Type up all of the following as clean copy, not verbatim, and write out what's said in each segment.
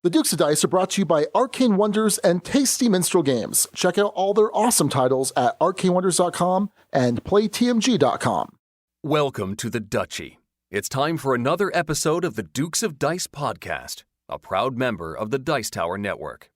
The Dukes of Dice are brought to you by Arcane Wonders and Tasty Minstrel Games. Check out all their awesome titles at arcanewonders.com and playtmg.com. Welcome to the Duchy. It's time for another episode of the Dukes of Dice podcast, a proud member of the Dice Tower Network.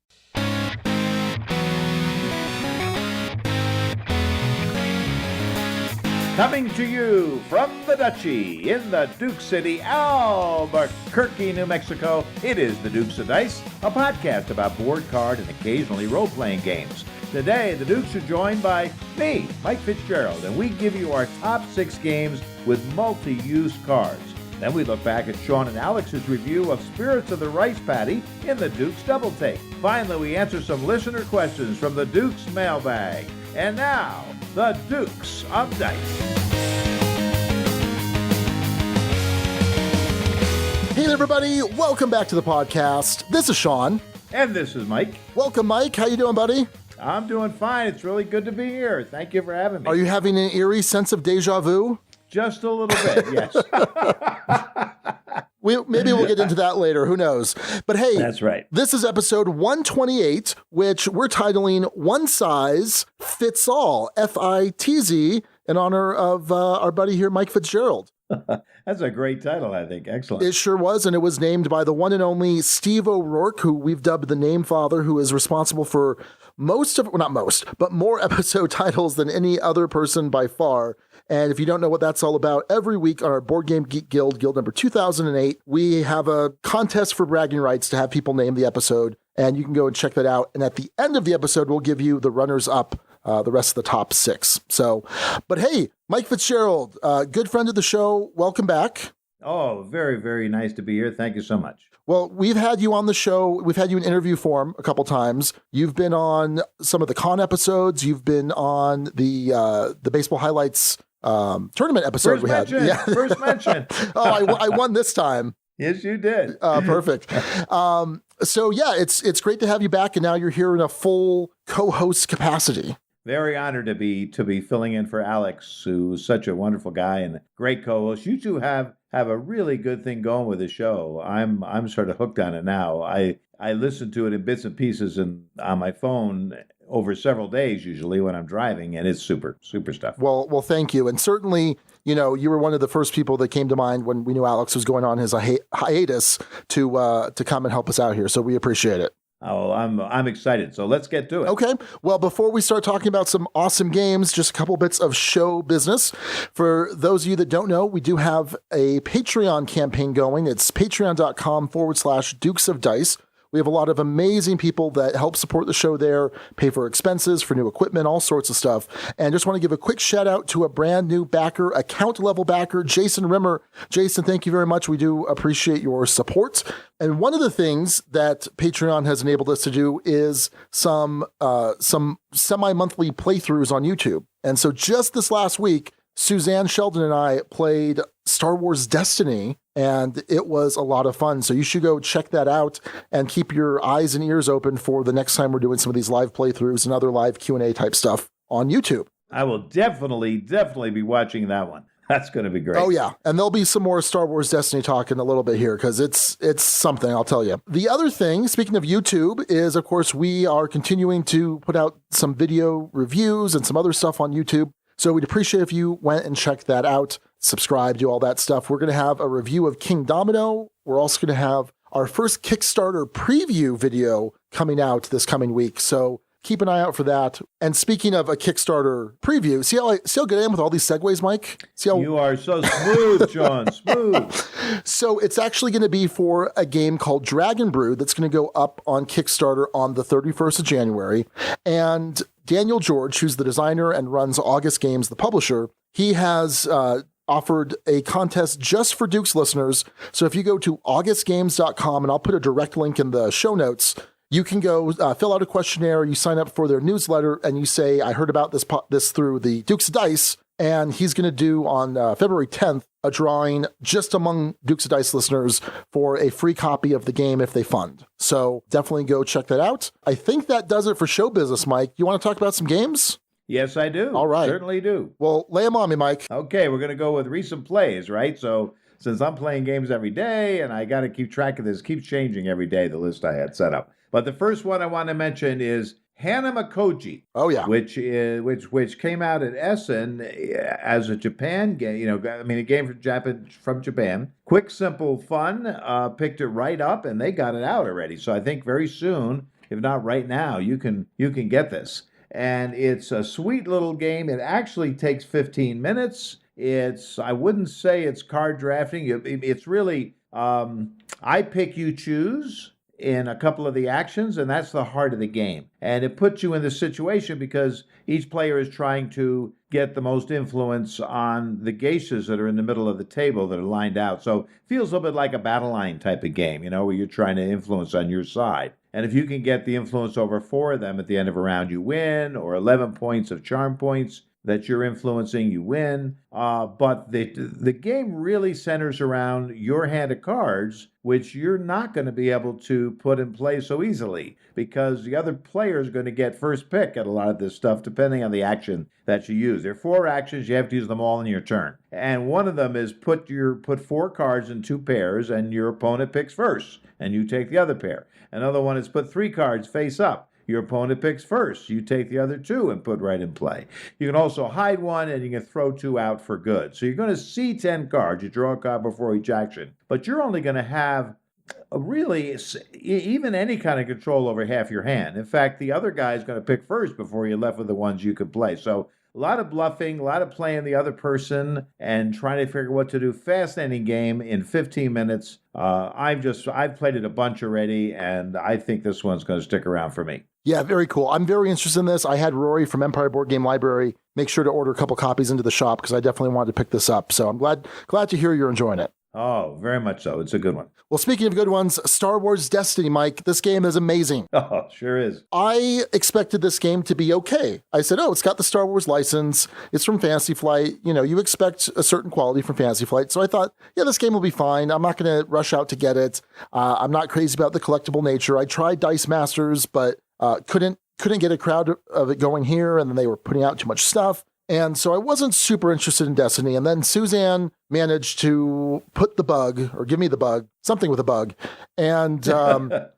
Coming to you from the Duchy in the Duke City, Albuquerque, New Mexico, it is the Dukes of Dice, a podcast about board, card, and occasionally role-playing games. Today, the Dukes are joined by me, Mike Fitzgerald, and we give you our top 6 games with multi-use cards. Then we look back at Sean and Alex's review of Spirits of the Rice Paddy in the Dukes Double-Take. Finally, we answer some listener questions from the Dukes mailbag. And now, the Dukes of Dice. Hey everybody, welcome back to the podcast. This is Sean. And this is Mike. Welcome, Mike. How you doing, buddy? I'm doing fine. It's really good to be here. Thank you for having me. Are you having an eerie sense of deja vu? Just a little bit, yes. Maybe we'll get into that later. Who knows? But hey, that's right. This is episode 128, which we're titling One Size Fits All, F-I-T-Z, in honor of our buddy here, Mike Fitzgerald. That's a great title, I think. Excellent. It sure was, and it was named by the one and only Steve O'Rourke, who we've dubbed the Name Father, who is responsible for more episode titles than any other person by far. And if you don't know what that's all about, every week on our Board Game Geek Guild number 2008, we have a contest for bragging rights to have people name the episode, and you can go and check that out. And at the end of the episode, we'll give you the runners-up, the rest of the top 6. So, but hey, Mike Fitzgerald, good friend of the show, welcome back. Oh, very, very nice to be here. Thank you so much. Well, we've had you on the show. We've had you in interview form a couple times. You've been on some of the con episodes. You've been on the baseball highlights tournament episode First mention. Oh, I won this time. Yes, you did. Perfect. So yeah, it's great to have you back, and now you're here in a full co-host capacity. Very honored to be filling in for Alex, who's such a wonderful guy and a great co-host. You two have a really good thing going with the show. I'm sort of hooked on it now. I listen to it in bits and pieces and on my phone over several days, usually when I'm driving, and it's super stuff. Well, thank you. And certainly, you were one of the first people that came to mind when we knew Alex was going on his hiatus to come and help us out here. So we appreciate it. Oh, I'm excited. So let's get to it. Okay. Well, before we start talking about some awesome games, just a couple bits of show business. For those of you that don't know, we do have a Patreon campaign going. It's patreon.com/Dukes of Dice. We have a lot of amazing people that help support the show there, pay for expenses, for new equipment, all sorts of stuff. And just want to give a quick shout out to a brand new backer, account level backer, Jason Rimmer. Jason, thank you very much. We do appreciate your support. And one of the things that Patreon has enabled us to do is some semi-monthly playthroughs on YouTube. And so just this last week, Suzanne Sheldon and I played Star Wars Destiny, and it was a lot of fun. So you should go check that out and keep your eyes and ears open for the next time we're doing some of these live playthroughs and other live Q&A type stuff on YouTube. I will definitely be watching that one. That's going to be great. Oh, yeah. And there'll be some more Star Wars Destiny talk in a little bit here because it's something, I'll tell you. The other thing, speaking of YouTube, is, of course, we are continuing to put out some video reviews and some other stuff on YouTube. So we'd appreciate if you went and checked that out, subscribe, do all that stuff. We're going to have a review of King Domino. We're also going to have our first Kickstarter preview video coming out this coming week. So keep an eye out for that. And speaking of a Kickstarter preview, see how good I am with all these segues, Mike? You are so smooth, John, smooth. So it's actually going to be for a game called Dragon Brood that's going to go up on Kickstarter on the 31st of January. And Daniel George, who's the designer and runs August Games, the publisher, he has offered a contest just for Dukes listeners. So if you go to augustgames.com, and I'll put a direct link in the show notes, you can go fill out a questionnaire, you sign up for their newsletter, and you say, I heard about this through the Dukes of Dice, and he's going to do on February 10th a drawing just among Dukes of Dice listeners for a free copy of the game if they fund. So definitely go check that out. I think that does it for show business, Mike. You want to talk about some games? Yes, I do. All right. Certainly do. Well, lay them on me, Mike. Okay, we're going to go with recent plays, right? So since I'm playing games every day and I got to keep track of this, keeps changing every day, the list I had set up. But the first one I want to mention is Hanamikoji. Oh, yeah. Which came out at Essen as a Japan game. A game from Japan. Quick, simple, fun. Picked it right up, and they got it out already. So I think very soon, if not right now, you can get this. And it's a sweet little game. It actually takes 15 minutes. I wouldn't say it's card drafting. It's really I pick, you choose in a couple of the actions, and that's the heart of the game. And it puts you in this situation because each player is trying to get the most influence on the geishas that are in the middle of the table that are lined out. So it feels a little bit like a battle line type of game, where you're trying to influence on your side. And if you can get the influence over 4 of them at the end of a round, you win, or 11 points of charm points that you're influencing, you win. But the game really centers around your hand of cards, which you're not going to be able to put in play so easily because the other player is going to get first pick at a lot of this stuff, depending on the action that you use. There are 4 actions. You have to use them all in your turn. And one of them is put 4 cards in 2 pairs, and your opponent picks first, and you take the other pair. Another one is put 3 cards face up. Your opponent picks first. You take the other 2 and put right in play. You can also hide one, and you can throw 2 out for good. So you're going to see 10 cards. You draw a card before each action. But you're only going to have really even any kind of control over half your hand. In fact, the other guy is going to pick first before you're left with the ones you can play. So a lot of bluffing, a lot of playing the other person and trying to figure what to do. Fascinating game in 15 minutes. I've played it a bunch already, and I think this one's going to stick around for me. Yeah, very cool. I'm very interested in this. I had Rory from Empire Board Game Library make sure to order a couple copies into the shop because I definitely wanted to pick this up. So I'm glad to hear you're enjoying it. Oh, very much so. It's a good one. Well, speaking of good ones, Star Wars Destiny, Mike, this game is amazing. Oh, sure is. I expected this game to be okay. I said, it's got the Star Wars license. It's from Fantasy Flight. You expect a certain quality from Fantasy Flight. So I thought, this game will be fine. I'm not going to rush out to get it. I'm not crazy about the collectible nature. I tried Dice Masters, but couldn't get a crowd of it going here. And then they were putting out too much stuff. And so I wasn't super interested in Destiny. And then Suzanne managed to put the bug, or give me the bug, something with a bug. And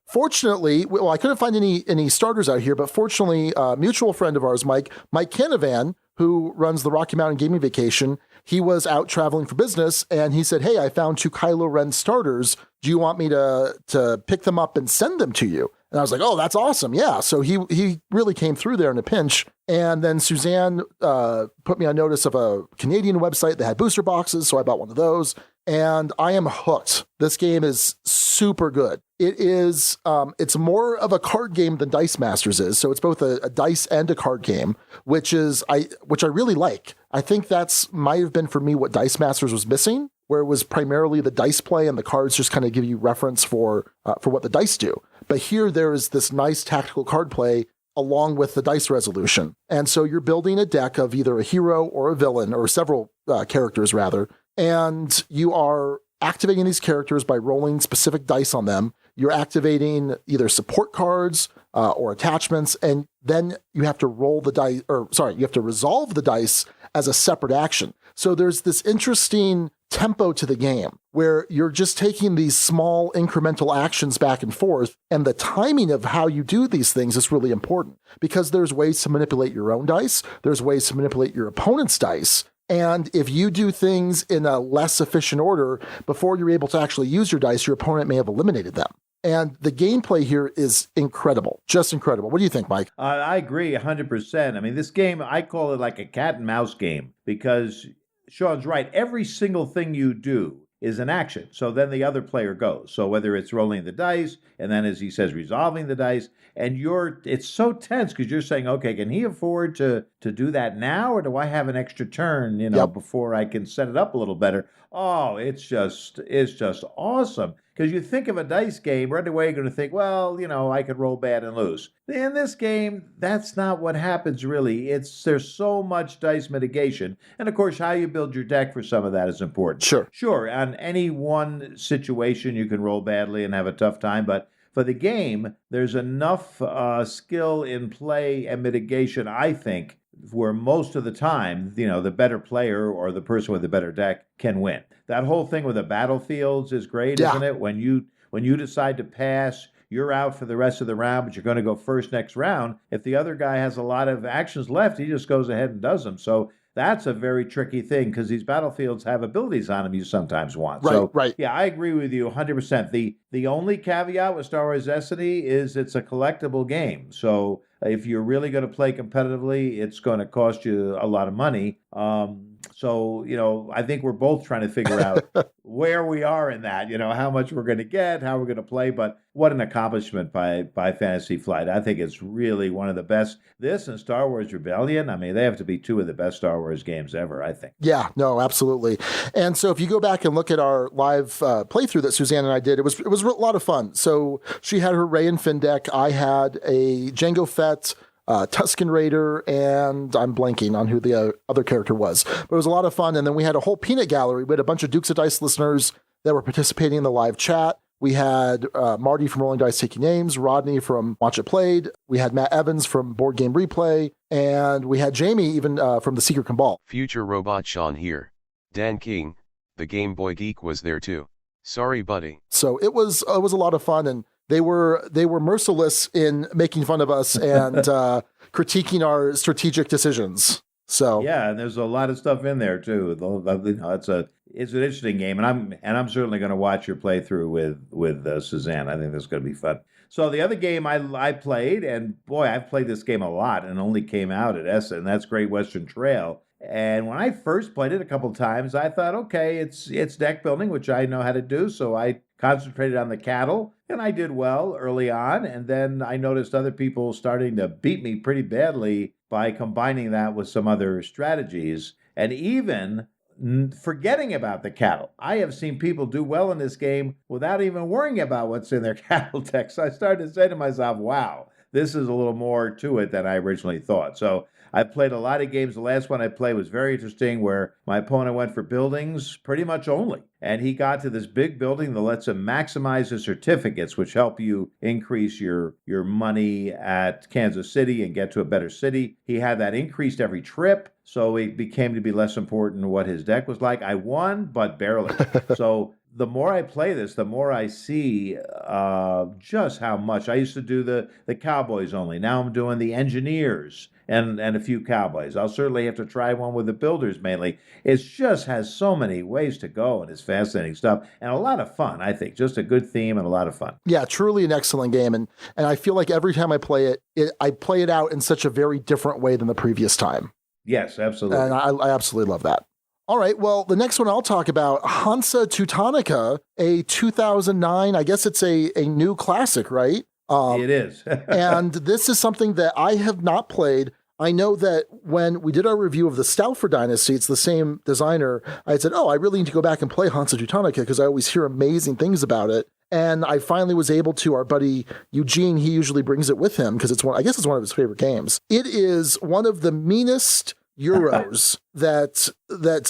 fortunately, I couldn't find any starters out here, but fortunately, a mutual friend of ours, Mike Canavan, who runs the Rocky Mountain Gaming Vacation, he was out traveling for business, and he said, hey, I found 2 Kylo Ren starters. Do you want me to pick them up and send them to you? And I was like, oh, that's awesome. Yeah. So he really came through there in a pinch. And then Suzanne put me on notice of a Canadian website that had booster boxes. So I bought one of those. And I am hooked. This game is super good. It is, it's more of a card game than Dice Masters is. So it's both a dice and a card game, which I really like. I think might have been for me what Dice Masters was missing, where it was primarily the dice play and the cards just kind of give you reference for what the dice do. But here there is this nice tactical card play along with the dice resolution. And so you're building a deck of either a hero or a villain, or several characters rather, and you are activating these characters by rolling specific dice on them. You're activating either support cards or attachments, and then you have to roll the dice, you have to resolve the dice as a separate action. So there's this interesting tempo to the game where you're just taking these small incremental actions back and forth, and the timing of how you do these things is really important because there's ways to manipulate your own dice, there's ways to manipulate your opponent's dice, and if you do things in a less efficient order before you're able to actually use your dice, your opponent may have eliminated them. And the gameplay here is incredible, just incredible. What do you think, Mike? I agree 100%. I mean, this game, I call it like a cat and mouse game because Sean's right. Every single thing you do is an action. So then the other player goes. So whether it's rolling the dice, and then as he says, resolving the dice, and it's so tense because you're saying, okay, can he afford to do that now, or do I have an extra turn, before I can set it up a little better? Oh, it's just awesome. Because you think of a dice game, right away you're going to think, well, I could roll bad and lose. In this game, that's not what happens really. There's so much dice mitigation. And of course, how you build your deck for some of that is important. Sure, on any one situation, you can roll badly and have a tough time, but for the game, there's enough skill in play and mitigation, I think, where most of the time, the better player or the person with the better deck can win. That whole thing with the battlefields is great, isn't it? When you decide to pass, you're out for the rest of the round, but you're going to go first next round. If the other guy has a lot of actions left, he just goes ahead and does them. So that's a very tricky thing because these battlefields have abilities on them you sometimes want. Right. Yeah, I agree with you 100%. The only caveat with Star Wars Destiny is it's a collectible game. So if you're really going to play competitively, it's going to cost you a lot of money. So, I think we're both trying to figure out where we are in that, how much we're going to get, how we're going to play. But what an accomplishment by Fantasy Flight. I think it's really one of the best. This and Star Wars Rebellion, I mean, they have to be two of the best Star Wars games ever, I think. Yeah, no, absolutely. And so if you go back and look at our live playthrough that Suzanne and I did, it was a lot of fun. So she had her Ray and Finn deck. I had a Jango Fett, Tusken Raider, and I'm blanking on who the other character was. But it was a lot of fun. And then we had a whole peanut gallery. We had a bunch of Dukes of Dice listeners that were participating in the live chat. We had Marty from Rolling Dice Taking Names, Rodney from Watch It Played. We had Matt Evans from Board Game Replay. And we had Jamie even from The Secret Cabal. Future Robot Sean here. Dan King, the Game Boy Geek, was there too. Sorry, buddy. So it was a lot of fun, and they were merciless in making fun of us and critiquing our strategic decisions. So yeah, and there's a lot of stuff in there too. It's an interesting game, and I'm certainly going to watch your playthrough with Suzanne. I think that's going to be fun. So the other game I played, and boy, I've played this game a lot, and only came out at ESSA, and that's Great Western Trail. And when I first played it a couple of times, I thought, okay, it's deck building, which I know how to do. So I concentrated on the cattle, and I did well early on. And then I noticed other people starting to beat me pretty badly by combining that with some other strategies. And even forgetting about the cattle. I have seen people do well in this game without even worrying about what's in their cattle deck. So I started to say to myself, wow, this is a little more to it than I originally thought. So I've played a lot of games. The last one I played was very interesting, where my opponent went for buildings pretty much only. And he got to this big building that lets him maximize his certificates, which help you increase your money at Kansas City and get to a better city. He had that increased every trip, so it became to be less important what his deck was like. I won, but barely. So the more I play this, the more I see just how much. I used to do the Cowboys only. Now I'm doing the Engineers and a few Cowboys. I'll certainly have to try one with the Builders mainly. It just has so many ways to go, and it's fascinating stuff and a lot of fun, I think. Just a good theme and a lot of fun. Yeah, truly an excellent game. And I feel like every time I play it, I play it out in such a very different way than the previous time. Yes, absolutely. And I absolutely love that. All right, well, the next one I'll talk about, Hansa Teutonica, a 2009, I guess it's a new classic, right? It is. And this is something that I have not played. I know that when we did our review of the Stouffer Dynasty, it's the same designer, I said, I really need to go back and play Hansa Teutonica because I always hear amazing things about it. And I finally was able to. Our buddy Eugene, he usually brings it with him because I guess it's one of his favorite games. It is one of the meanest Euros that's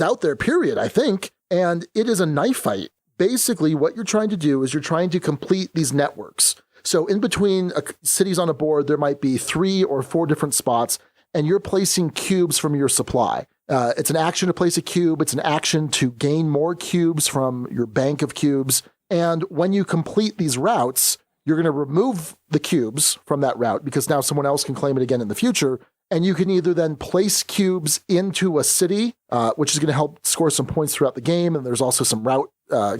out there, period, I think. And it is a knife fight. Basically, what you're trying to do is you're trying to complete these networks. So in between cities on a board, there might be 3 or 4 different spots, and you're placing cubes from your supply. It's an action to place a cube. It's an action to gain more cubes from your bank of cubes. And when you complete these routes, you're going to remove the cubes from that route because now someone else can claim it again in the future. And you can either then place cubes into a city, which is going to help score some points throughout the game. And there's also some route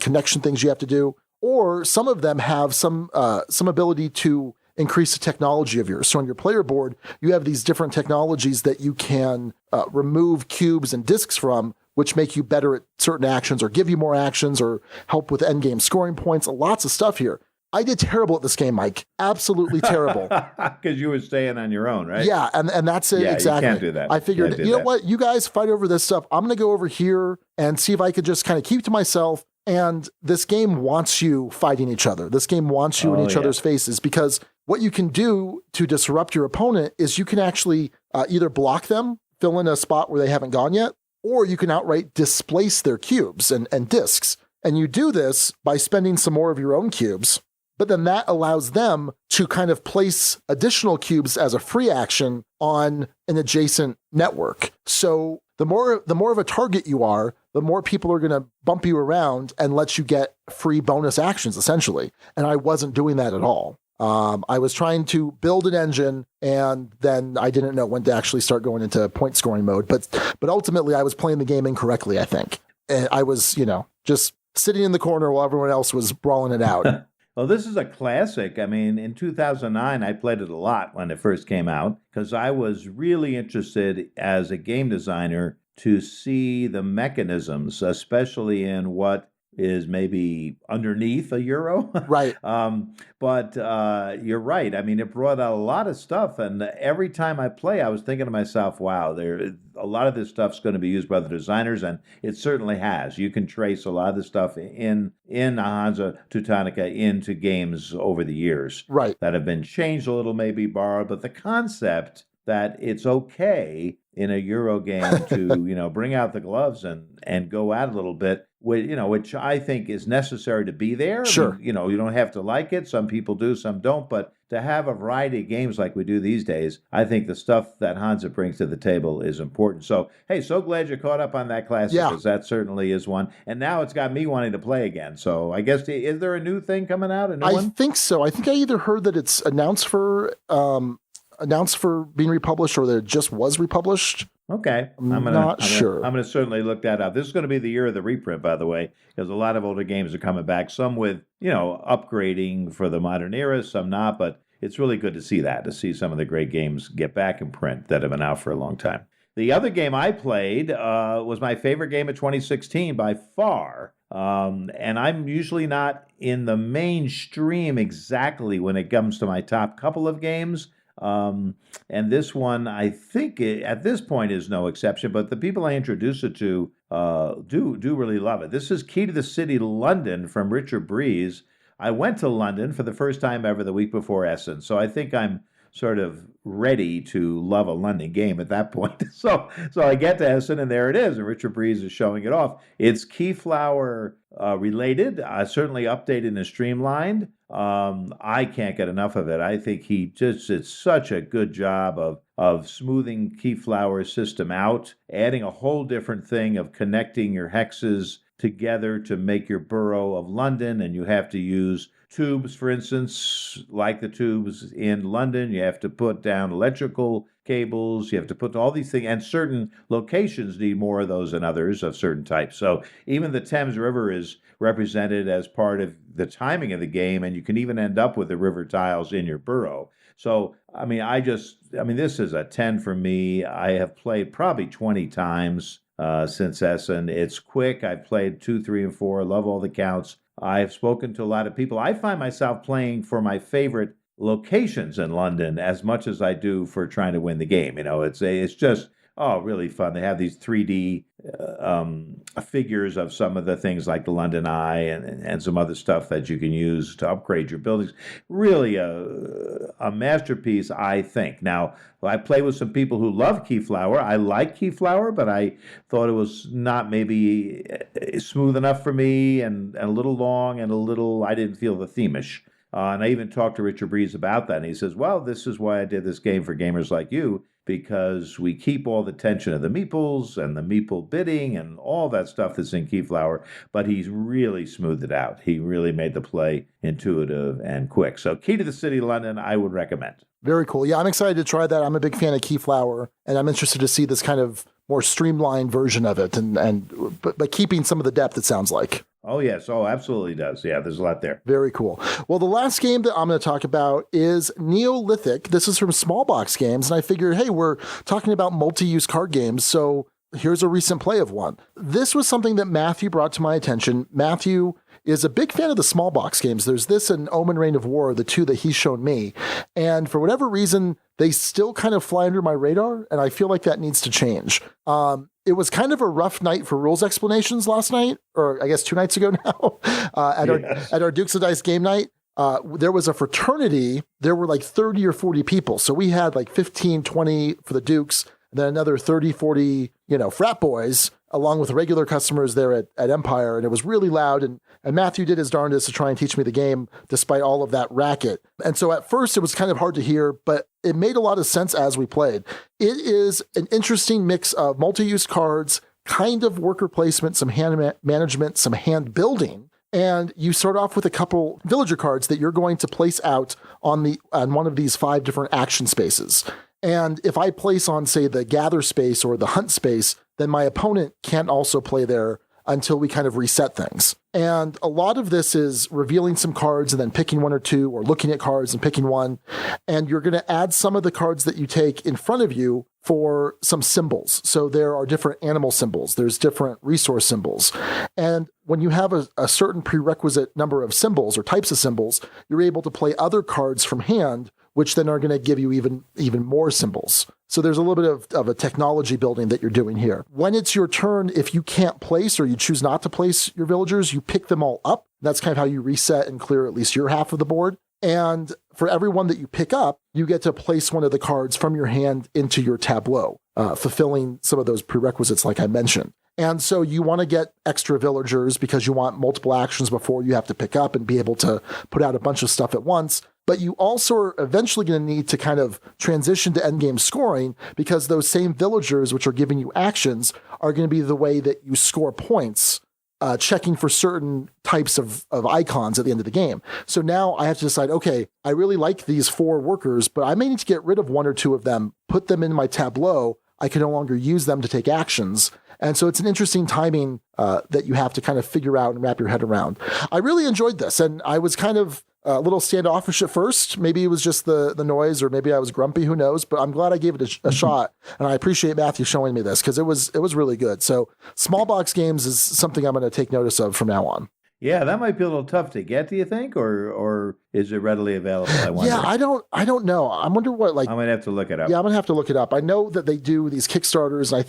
connection things you have to do. Or some of them have some ability to increase the technology of yours. So on your player board, you have these different technologies that you can remove cubes and discs from, which make you better at certain actions or give you more actions or help with endgame scoring points. Lots of stuff here. I did terrible at this game, Mike. Absolutely terrible. Because you were staying on your own, right? Yeah, and that's it, exactly. You can't do that. I figured, you know what? You guys fight over this stuff. I'm going to go over here and see if I could just kind of keep to myself. And this game wants you fighting each other. This game wants you in each other's faces, because what you can do to disrupt your opponent is you can actually either block them, fill in a spot where they haven't gone yet, or you can outright displace their cubes and discs. And you do this by spending some more of your own cubes, but then that allows them to kind of place additional cubes as a free action on an adjacent network. So the more of a target you are, the more people are going to bump you around and let you get free bonus actions, essentially. And I wasn't doing that at all. I was trying to build an engine, and then I didn't know when to actually start going into point scoring mode. But ultimately, I was playing the game incorrectly, I think. And I was, just sitting in the corner while everyone else was brawling it out. Well, this is a classic. I mean, in 2009, I played it a lot when it first came out because I was really interested as a game designer to see the mechanisms, especially in what is maybe underneath a euro. Right. But you're right. I mean, it brought out a lot of stuff. And every time I play, I was thinking to myself, wow, a lot of this stuff's going to be used by the designers. And it certainly has. You can trace a lot of the stuff in Hansa Teutonica into games over the years. Right. That have been changed a little, maybe borrowed. But the concept that it's okay in a Euro game to, bring out the gloves and go out a little bit, which I think is necessary to be there. Sure. I mean, you don't have to like it. Some people do, some don't. But to have a variety of games like we do these days, I think the stuff that Hansa brings to the table is important. So, hey, so glad you caught up on that classic, because that certainly is one. And now it's got me wanting to play again. So I guess, is there a new thing coming out, a new one? I think so. I think I either heard that it's announced for being republished, or that it just was republished. Okay. I'm not sure. I'm going to certainly look that up. This is going to be the year of the reprint, by the way, because a lot of older games are coming back, some with, upgrading for the modern era, some not, but it's really good to see some of the great games get back in print that have been out for a long time. The other game I played was my favorite game of 2016 by far. And I'm usually not in the mainstream exactly when it comes to my top couple of games. And this one, I think at this point is no exception, but the people I introduce it to do really love it. This is Key to the City London from Richard Breeze. I went to London for the first time ever the week before Essen, so I think I'm sort of ready to love a London game at that point. So I get to Essen, and there it is, and Richard Breeze is showing it off. It's Keyflower related, certainly updated and streamlined. I can't get enough of it. I think he just did such a good job of smoothing Keyflower's system out, adding a whole different thing of connecting your hexes together to make your borough of London, and you have to use tubes, for instance, like the tubes in London. You have to put down electrical cables. You have to put all these things, and certain locations need more of those than others of certain types. So even the Thames River is represented as part of the timing of the game, and you can even end up with the river tiles in your borough. So, this is a 10 for me. I have played probably 20 times since Essen. It's quick. I've played 2, 3, and 4. Love all the counts. I've spoken to a lot of people. I find myself playing for my favorite locations in London as much as I do for trying to win the game. It's just really fun. They have these 3D figures of some of the things like the London Eye and some other stuff that you can use to upgrade your buildings. Really a masterpiece, I think. Now, I play with some people who love Keyflower. I like Keyflower, but I thought it was not maybe smooth enough for me, and a little long, and I didn't feel the theme-ish. And I even talked to Richard Breeze about that, and he says, well, this is why I did this game for gamers like you, because we keep all the tension of the meeples and the meeple bidding and all that stuff that's in Keyflower, but he's really smoothed it out. He really made the play intuitive and quick. So Key to the City London, I would recommend. Very cool. Yeah, I'm excited to try that. I'm a big fan of Keyflower, and I'm interested to see this kind of more streamlined version of it, but keeping some of the depth, it sounds like. Oh, yes. Oh, absolutely does. Yeah, there's a lot there. Very cool. Well, the last game that I'm going to talk about is Neolithic. This is from Smallbox Games, and I figured, hey, we're talking about multi-use card games, so here's a recent play of one. This was something that Matthew brought to my attention. Matthew is a big fan of the Smallbox games. There's this and Omen Reign of War, the two that he's shown me, and for whatever reason, they still kind of fly under my radar, and I feel like that needs to change. It was kind of a rough night for rules explanations last night, or I guess 2 nights ago now, at our Dukes of Dice game night. There was a fraternity. There were like 30 or 40 people. So we had like 15, 20 for the Dukes, and then another 30, 40 frat boys along with regular customers there at Empire, and it was really loud. And Matthew did his darndest to try and teach me the game despite all of that racket. And so at first it was kind of hard to hear, but it made a lot of sense as we played. It is an interesting mix of multi-use cards, kind of worker placement, some hand management, some hand building. And you start off with a couple villager cards that you're going to place out on one of these 5 different action spaces. And if I place on, say, the gather space or the hunt space, then my opponent can't also play there until we kind of reset things. And a lot of this is revealing some cards and then picking one or two, or looking at cards and picking one. And you're going to add some of the cards that you take in front of you for some symbols. So there are different animal symbols. There's different resource symbols. And when you have a certain prerequisite number of symbols or types of symbols, you're able to play other cards from hand, which then are going to give you even more symbols. So there's a little bit of a technology building that you're doing here. When it's your turn, if you can't place or you choose not to place your villagers, you pick them all up. That's kind of how you reset and clear at least your half of the board. And for every one that you pick up, you get to place one of the cards from your hand into your tableau, fulfilling some of those prerequisites like I mentioned. And so you want to get extra villagers because you want multiple actions before you have to pick up and be able to put out a bunch of stuff at once. But you also are eventually going to need to kind of transition to endgame scoring, because those same villagers, which are giving you actions, are going to be the way that you score points, checking for certain types of icons at the end of the game. So now I have to decide, okay, I really like these 4 workers, but I may need to get rid of 1 or 2 of them, put them in my tableau. I can no longer use them to take actions. And so it's an interesting timing that you have to kind of figure out and wrap your head around. I really enjoyed this, and I was kind of a little standoffish at first. Maybe it was just the noise, or maybe I was grumpy, who knows, but I'm glad I gave it a shot. And I appreciate Matthew showing me this, because it was really good. So small box games is something I'm going to take notice of from now on. Yeah, that might be a little tough to get, do you think, or is it readily available? I wonder. Yeah, I don't know. I wonder what I might have to look it up. Yeah, I'm gonna have to look it up. I know that they do these Kickstarters, and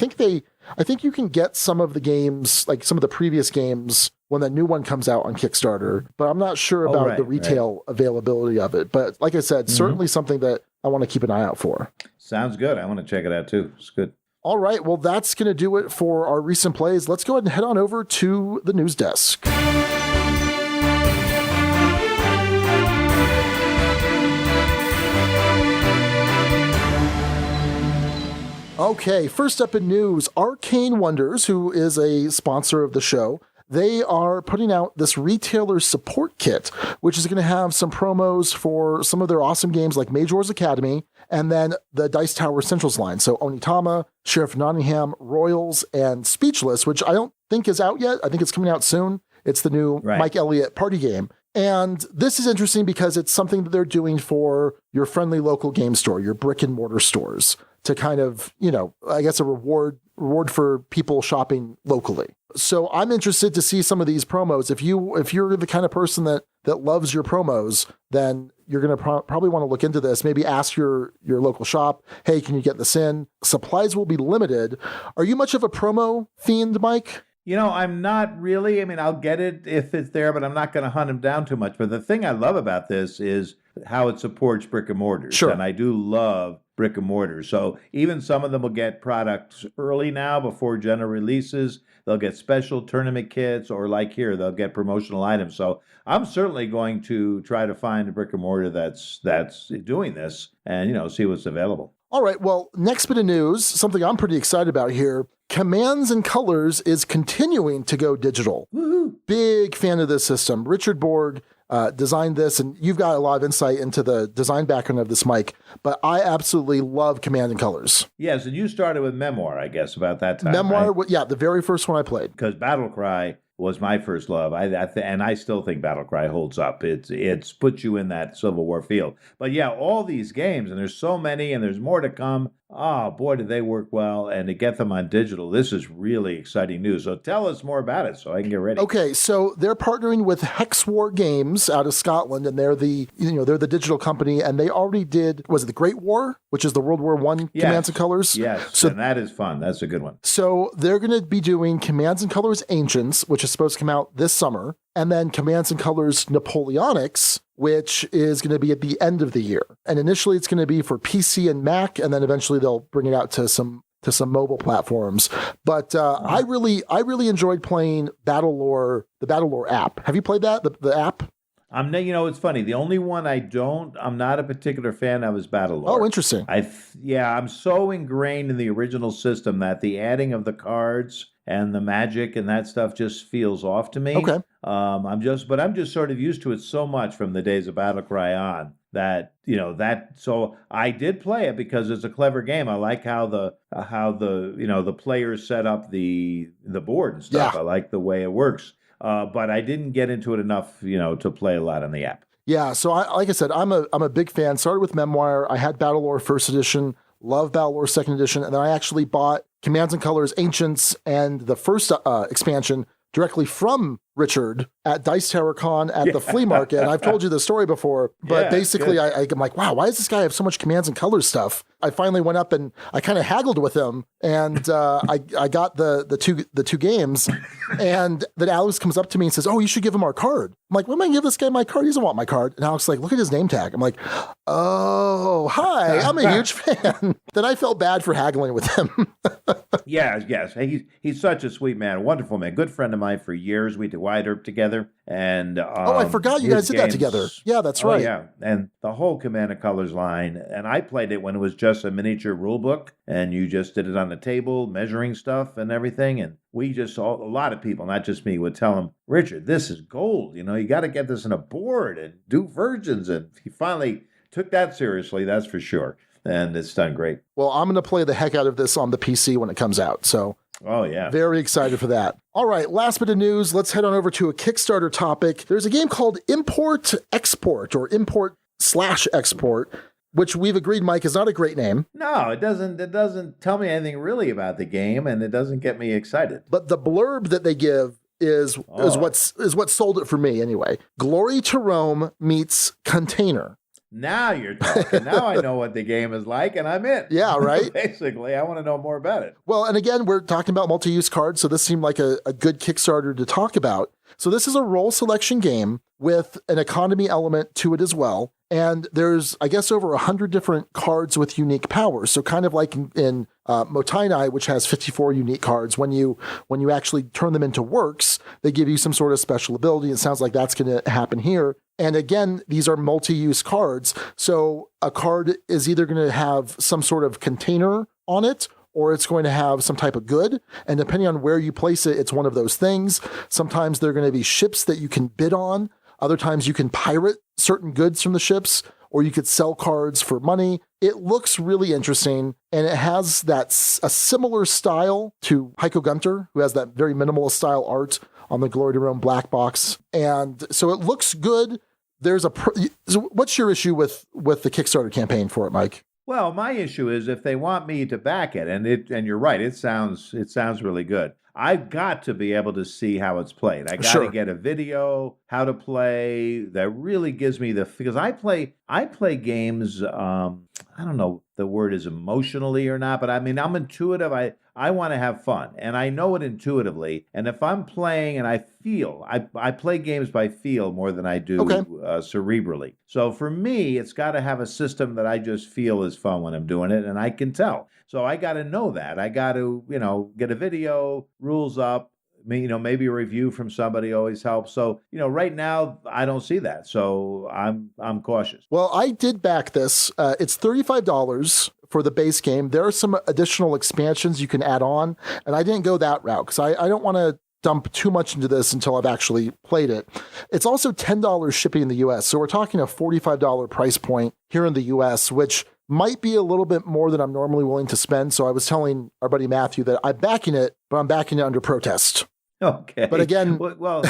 I think you can get some of the games, like some of the previous games, when the new one comes out on Kickstarter. But I'm not sure about the retail availability of it. But like I said, certainly something that I want to keep an eye out for. Sounds good. I want to check it out too. It's good. All right, well, that's going to do it for our recent plays. Let's go ahead and head on over to the news desk. Okay, first up in news, Arcane Wonders, who is a sponsor of the show, they are putting out this retailer support kit, which is going to have some promos for some of their awesome games like Mage Wars Academy, and then the Dice Tower Essentials line. So Onitama, Sheriff Nottingham, Royals, and Speechless, which I don't think is out yet. I think it's coming out soon. It's the new Mike Elliott party game. And this is interesting because it's something that they're doing for your friendly local game store, your brick and mortar stores, to kind of, I guess a reward for people shopping locally. So I'm interested to see some of these promos. If you're the kind of person that loves your promos, then you're going to probably want to look into this. Maybe ask your local shop, hey, can you get this in? Supplies will be limited. Are you much of a promo fiend, Mike? I'm not really. I mean, I'll get it if it's there, but I'm not going to hunt them down too much. But the thing I love about this is how it supports brick and mortars. Sure. And I do love brick and mortar. So even some of them will get products early now before general releases. They'll get special tournament kits, or like here, they'll get promotional items. So I'm certainly going to try to find a brick and mortar that's doing this and, see what's available. All right, well, next bit of news, something I'm pretty excited about here. Commands and Colors is continuing to go digital. Woohoo! Big fan of this system. Richard Borg designed this, and you've got a lot of insight into the design background of this, Mike, but I absolutely love Command and Colors. Yes, and you started with Memoir, I guess, about that time, Memoir, right? Yeah, the very first one I played. Because Battlecry was my first love. And I still think Battlecry holds up. It's put you in that Civil War field. But yeah, all these games, and there's so many, and there's more to come. Oh, boy, did they work well. And to get them on digital, this is really exciting news. So tell us more about it so I can get ready. Okay, so they're partnering with Hex War Games out of Scotland, and they're the digital company, and they already did, was it the Great War, which is the World War I Commands and Colors? Yes, so, and that is fun. That's a good one. So they're going to be doing Commands and Colors Ancients, which is supposed to come out this summer, and then Commands and Colors Napoleonics, which is going to be at the end of the year. And initially it's going to be for PC and Mac, and then eventually they'll bring it out to some to some mobile platforms. But I really enjoyed playing the Battle Lore app. Have you played that, the app? It's funny. The only one I'm not a particular fan of is Battle Lore. Oh, interesting. I'm so ingrained in the original system that the adding of the cards and the magic and that stuff just feels off to me. Okay. I'm just sort of used to it so much from the days of Battlecry on so I did play it because it's a clever game. I like how the players set up the board and stuff. Yeah. I like the way it works. But I didn't get into it enough, to play a lot on the app. Yeah, so like I said, I'm a big fan. Started with Memoir. I had Battle Lore First Edition, love Battle Lore Second Edition, and then I actually bought Commands and Colors Ancients and the first expansion directly from Richard at Dice Tower Con at the flea market. And I've told you the story before, but basically I'm like, wow, why does this guy have so much Commands and Colors stuff? I finally went up and I kind of haggled with him, and I got the two games, and then Alex comes up to me and says, "Oh, you should give him our card." I'm like, "Why am I gonna give this guy my card? He doesn't want my card." And Alex is like, "Look at his name tag." I'm like, "Oh, hi, I'm a huge fan." Then I felt bad for haggling with him. Yes. He's such a sweet man, a wonderful man, good friend of mine for years. We did Wide Earp together, and I forgot you guys did that together. Yeah, that's right. Yeah, and the whole Command and Colors line, and I played it when it was just a miniature rule book, and you just did it on the table, measuring stuff and everything, and a lot of people, not just me, would tell him, "Richard, this is gold. You got to get this in a board and do versions," and he finally took that seriously, that's for sure. And it's done great. Well, I'm going to play the heck out of this on the PC when it comes out. So, oh yeah, very excited for that. All right, last bit of news. Let's head on over to a Kickstarter topic. There's a game called Import Export, or Import/Export, which we've agreed, Mike, is not a great name. No, it doesn't tell me anything really about the game, and it doesn't get me excited. But the blurb that they give is what sold it for me anyway. Glory to Rome meets Container. Now you're talking. Now I know what the game is like, and I'm in. Yeah, right? Basically, I want to know more about it. Well, and again, we're talking about multi-use cards, so this seemed like a good Kickstarter to talk about. So this is a role selection game with an economy element to it as well. And there's, I guess, over 100 different cards with unique powers. So kind of like in Motainai, which has 54 unique cards, when you actually turn them into works, they give you some sort of special ability. It sounds like that's going to happen here. And again, these are multi-use cards. So a card is either going to have some sort of container on it, or it's going to have some type of good. And depending on where you place it, it's one of those things. Sometimes they're going to be ships that you can bid on. Other times you can pirate certain goods from the ships, or you could sell cards for money. It looks really interesting, and it has a similar style to Heiko Gunter, who has that very minimalist style art on the Glory to Rome black box. And so it looks good. So what's your issue with the Kickstarter campaign for it, Mike? Well, my issue is if they want me to back it, and you're right, it sounds really good. I've got to be able to see how it's played. I got to get a video, how to play that really gives me because I play games. I don't know if the word is emotionally or not, but I mean, I'm intuitive. I want to have fun, and I know it intuitively. And if I'm playing and I feel, I play games by feel more than I do cerebrally. So for me, it's got to have a system that I just feel is fun when I'm doing it, and I can tell. So I got to know that. I got to, get a video, rules up. Maybe a review from somebody always helps. So, right now I don't see that. So I'm cautious. Well, I did back this. It's $35 for the base game. There are some additional expansions you can add on, and I didn't go that route because I don't want to dump too much into this until I've actually played it. It's also $10 shipping in the US. So we're talking a $45 price point here in the US, which might be a little bit more than I'm normally willing to spend. So I was telling our buddy Matthew that I'm backing it, but I'm backing it under protest. Okay. But again, well,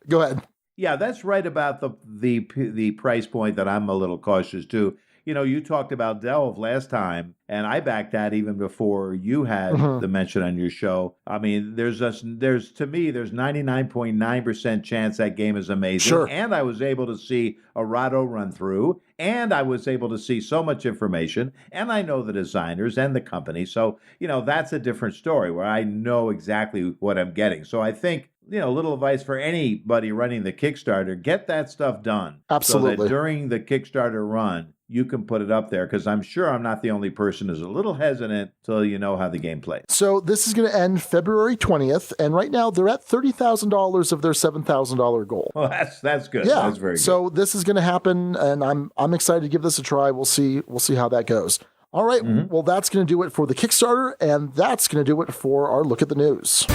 go ahead. Yeah, that's right about the price point that I'm a little cautious too. You talked about Delve last time, and I backed that even before you had the mention on your show. I mean, there's 99.9% chance that game is amazing. Sure. And I was able to see a Rado run through, and I was able to see so much information, and I know the designers and the company. So, that's a different story where I know exactly what I'm getting. So I think little advice for anybody running the Kickstarter: get that stuff done. Absolutely. So that during the Kickstarter run, you can put it up there, because I'm sure I'm not the only person who's a little hesitant till you know how the game plays. So this is going to end February 20th, and right now they're at $30,000 of their $7,000 goal. Well, that's good. Yeah, That's very good. So this is going to happen, and I'm excited to give this a try. We'll see how that goes. All right, well, that's going to do it for the Kickstarter, and that's going to do it for our look at the news.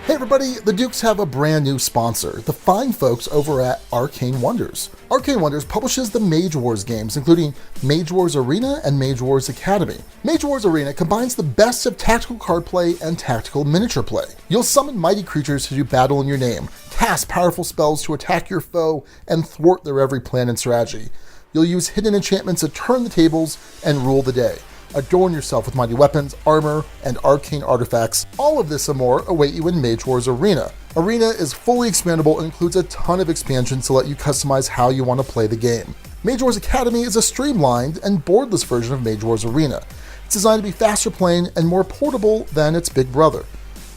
Hey everybody, the Dukes have a brand new sponsor, the fine folks over at Arcane Wonders. Arcane Wonders publishes the Mage Wars games, including Mage Wars Arena and Mage Wars Academy. Mage Wars Arena combines the best of tactical card play and tactical miniature play. You'll summon mighty creatures to do battle in your name, cast powerful spells to attack your foe, and thwart their every plan and strategy. You'll use hidden enchantments to turn the tables and rule the day. Adorn yourself with mighty weapons, armor, and arcane artifacts. All of this and more await you in Mage Wars Arena. Arena is fully expandable and includes a ton of expansions to let you customize how you want to play the game. Mage Wars Academy is a streamlined and boardless version of Mage Wars Arena. It's designed to be faster playing and more portable than its big brother.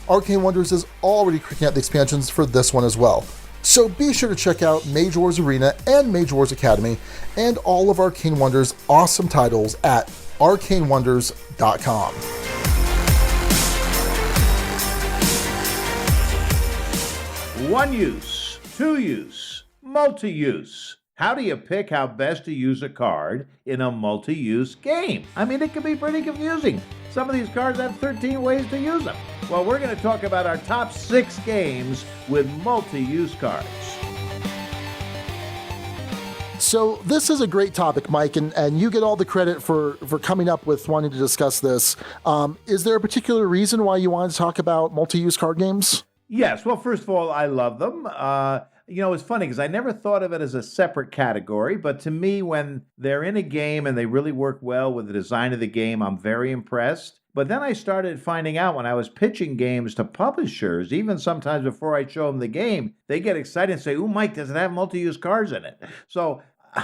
Arcane Wonders is already cranking out the expansions for this one as well. So be sure to check out Mage Wars Arena and Mage Wars Academy and all of Arcane Wonders' awesome titles at arcanewonders.com. One use, two use, multi-use. How do you pick how best to use a card in a multi-use game? I mean, it can be pretty confusing. Some of these cards have 13 ways to use them. Well, we're going to talk about our top 6 games with multi-use cards. So this is a great topic, Mike, and you get all the credit for coming up with wanting to discuss this. Is there a particular reason why you wanted to talk about multi-use card games? Yes. Well, first of all, I love them. It's funny because I never thought of it as a separate category, but to me, when they're in a game and they really work well with the design of the game, I'm very impressed. But then I started finding out when I was pitching games to publishers, even sometimes before I show them the game, they get excited and say, "Ooh, Mike, does it have multi-use cards in it?" So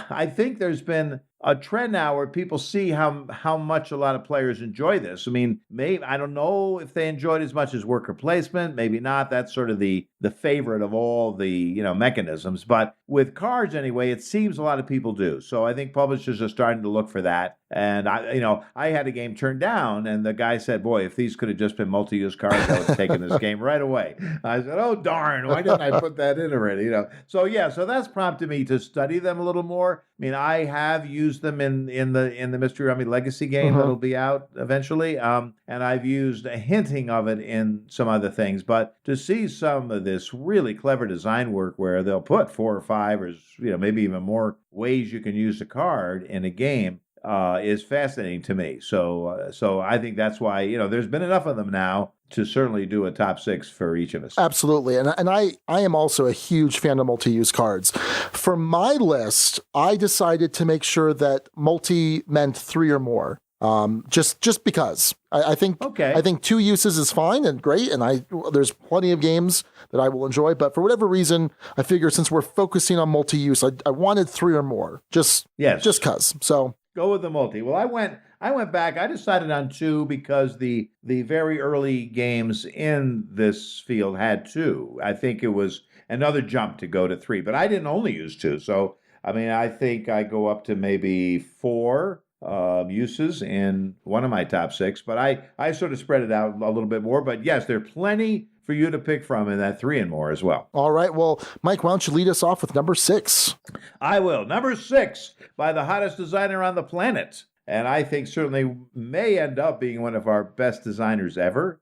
I think there's been a trend now where people see how much a lot of players enjoy this. I mean, maybe I don't know if they enjoy it as much as worker placement, maybe not. That's sort of the favorite of all the mechanisms. But with cards anyway, it seems a lot of people do. So I think publishers are starting to look for that. And I had a game turned down, and the guy said, "Boy, if these could have just been multi-use cards, I would have taken this game right away." I said, "Oh darn, why didn't I put that in already?" So that's prompted me to study them a little more. I mean, I have used them in the Mystery Army Legacy game that'll be out eventually, and I've used a hinting of it in some other things. But to see some of this really clever design work where they'll put 4 or 5 or maybe even more ways you can use a card in a game is fascinating to me. So I think that's why there's been enough of them now to certainly do a top 6 for each of us. Absolutely. And I am also a huge fan of multi-use cards. For my list, I decided to make sure that multi meant 3 or more. Just because I think 2 uses is fine and great, and there's plenty of games that I will enjoy, but for whatever reason, I figure since we're focusing on multi-use, I wanted 3 or more. Just cause. So go with the multi. Well, I went back. I decided on 2 because the very early games in this field had 2. I think it was another jump to go to 3, but I didn't only use 2. So, I mean, I think I go up to maybe 4 uses in one of my top 6, but I sort of spread it out a little bit more. But yes, there are plenty for you to pick from in that 3 and more as well. All right. Well, Mike, why don't you lead us off with number 6? I will. Number 6 by the hottest designer on the planet. And I think certainly may end up being one of our best designers ever.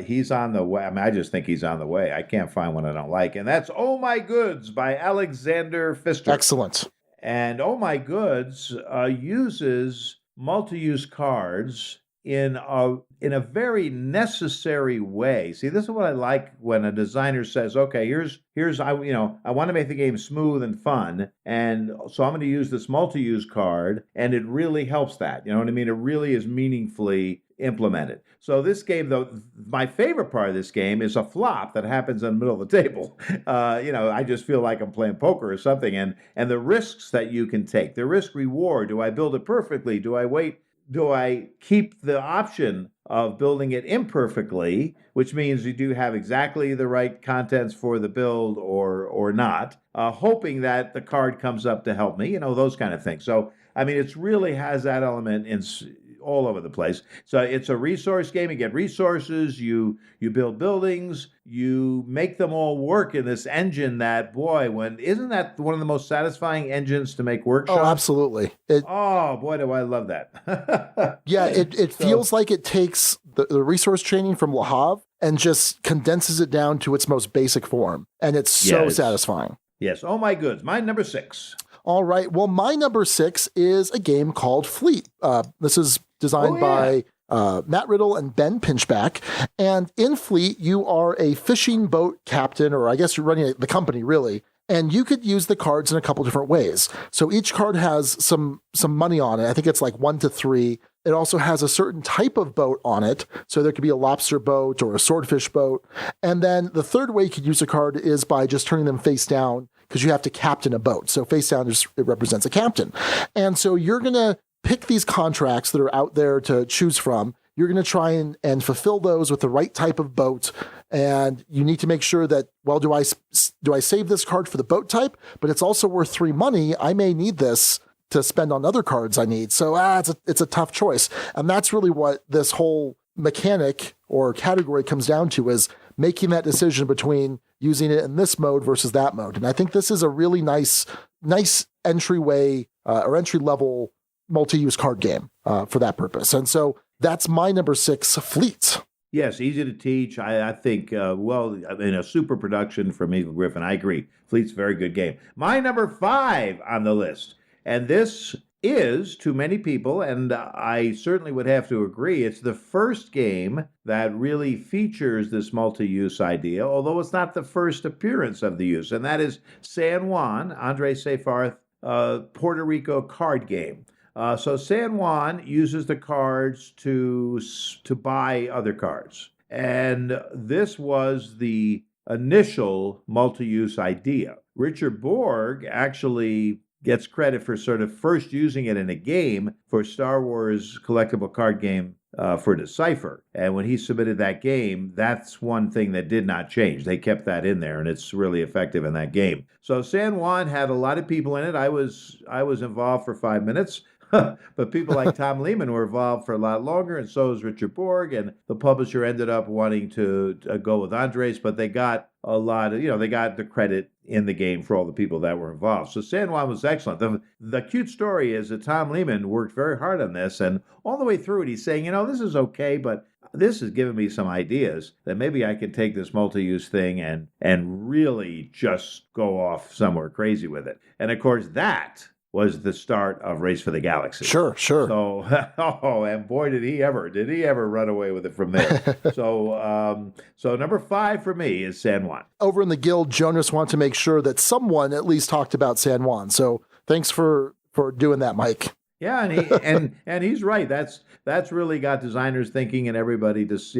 He's on the way. I mean, I just think he's on the way. I can't find one I don't like. And that's Oh My Goods by Alexander Pfister. Excellent. And Oh My Goods uses multi-use cards in a very necessary way. See, this is what I like when a designer says, "Okay, here's I want to make the game smooth and fun, and so I'm going to use this multi-use card, and it really helps that." You know what I mean? It really is meaningfully implemented. So this game, though, my favorite part of this game is a flop that happens in the middle of the table. I just feel like I'm playing poker or something, and the risks that you can take, the risk reward. Do I build it perfectly? Do I wait? Do I keep the option of building it imperfectly, which means you do have exactly the right contents for the build or not, hoping that the card comes up to help me, those kind of things. So, I mean, it really has that element in all over the place. So it's a resource game. You get resources, you build buildings, you make them all work in this engine that, isn't that one of the most satisfying engines to make workshops? Oh, absolutely. Oh, boy, do I love that. Yeah, it feels like it takes the resource training from Le Havre and just condenses it down to its most basic form. And it's so satisfying. Yes. Oh, my goods. Mine number 6. All right. Well, my number 6 is a game called Fleet. This is designed by Matt Riddle and Ben Pinchback. And in Fleet, you are a fishing boat captain, or I guess you're running the company, really. And you could use the cards in a couple different ways. So each card has some money on it. I think it's like 1 to 3. It also has a certain type of boat on it. So there could be a lobster boat or a swordfish boat. And then the third way you could use a card is by just turning them face down, because you have to captain a boat. So face down, it represents a captain. And so you're going to pick these contracts that are out there to choose from. You're going to try and fulfill those with the right type of boat. And you need to make sure that, do I save this card for the boat type? But it's also worth 3 money. I may need this to spend on other cards I need. So it's a tough choice. And that's really what this whole mechanic or category comes down to, is making that decision between using it in this mode versus that mode. And I think this is a really nice entryway or entry-level multi-use card game for that purpose. And so that's my number 6, Fleet. Yes, easy to teach. I think, in a super production from Eagle Griffin. I agree. Fleet's a very good game. My number 5 on the list, and this is, to many people, and I certainly would have to agree, it's the first game that really features this multi-use idea, although it's not the first appearance of the use, and that is San Juan, Andre Seyfarth, Puerto Rico card game. So San Juan uses the cards to buy other cards. And this was the initial multi-use idea. Richard Borg actually gets credit for sort of first using it in a game for Star Wars collectible card game for Decipher. And when he submitted that game, that's one thing that did not change. They kept that in there, and it's really effective in that game. So San Juan had a lot of people in it. I was involved for 5 minutes. But people like Tom Lehman were involved for a lot longer, and so is Richard Borg, and the publisher ended up wanting to go with Andres, but they got a lot of, they got the credit in the game for all the people that were involved. So San Juan was excellent. The cute story is that Tom Lehman worked very hard on this, and all the way through it, he's saying, this is okay, but this has given me some ideas that maybe I could take this multi-use thing and really just go off somewhere crazy with it. And of course, that was the start of Race for the Galaxy. Sure. So, and boy, did he ever run away with it from there. So number 5 for me is San Juan. Over in the guild, Jonas wanted to make sure that someone at least talked about San Juan. So thanks for doing that, Mike. Yeah, and he's right. That's really got designers thinking, and everybody just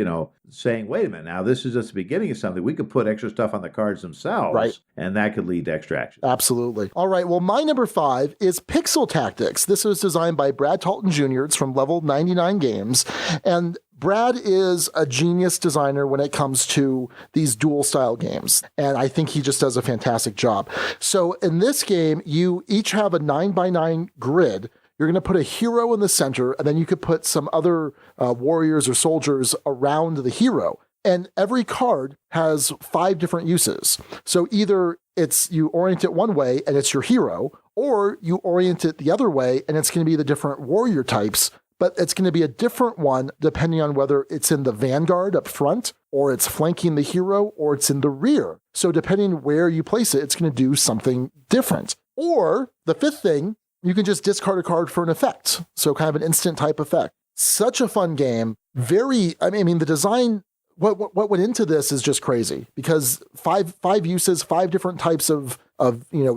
saying, wait a minute, now this is just the beginning of something. We could put extra stuff on the cards themselves, right? And that could lead to extra action. Absolutely. All right. Well, my number 5 is Pixel Tactics. This was designed by Brad Talton Jr. It's from Level 99 Games, and Brad is a genius designer when it comes to these dual style games, and I think he just does a fantastic job. So in this game, you each have a 9x9 grid. You're going to put a hero in the center, and then you could put some other warriors or soldiers around the hero. And every card has 5 different uses. So either you orient it one way and it's your hero, or you orient it the other way and it's going to be the different warrior types, but it's going to be a different one depending on whether it's in the vanguard up front, or it's flanking the hero, or it's in the rear. So depending where you place it, it's going to do something different. Or the 5th thing, you can just discard a card for an effect. So kind of an instant type effect. Such a fun game. The design, what went into this is just crazy, because five uses, 5 different types of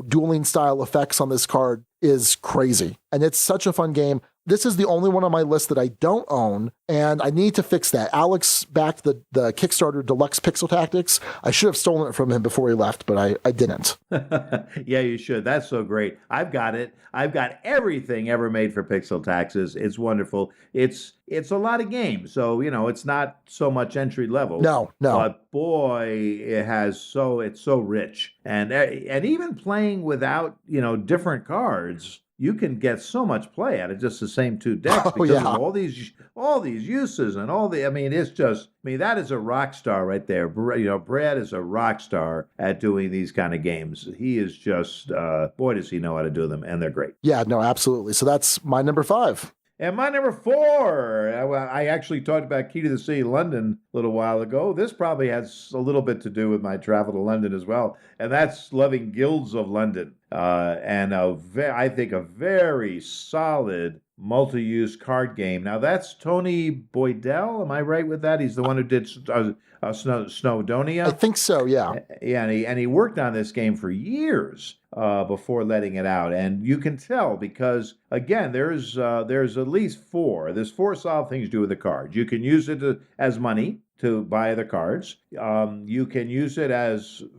dueling style effects on this card is crazy. And it's such a fun game. this is the only one on my list that I don't own, and I need to fix that. Alex backed the Kickstarter Deluxe Pixel Tactics. I should have stolen it from him before he left, but I didn't. Yeah, you should. That's so great. I've got it. I've got everything ever made for Pixel Taxes. It's wonderful. It's a lot of games, so it's not so much entry level. No. But boy, it's so rich, and even playing without different cards, you can get so much play out of just the same two decks because of all these uses and that is a rock star right there. Brad is a rock star at doing these kind of games. He is just boy, does he know how to do them, and they're great. Yeah, no, absolutely. So that's my number 5. And my number 4, I actually talked about Key to the City, London, a little while ago. This probably has a little bit to do with my travel to London as well, and that's Loving Guilds of London. I think a very solid multi-use card game. Now, that's Tony Boydell. Am I right with that? He's the one who did Snowdonia. I think so, yeah. Yeah, and he worked on this game for years before letting it out. And you can tell because, again, there's at least 4. There's 4 solid things to do with the cards. You can use it as money to buy the cards. You can use it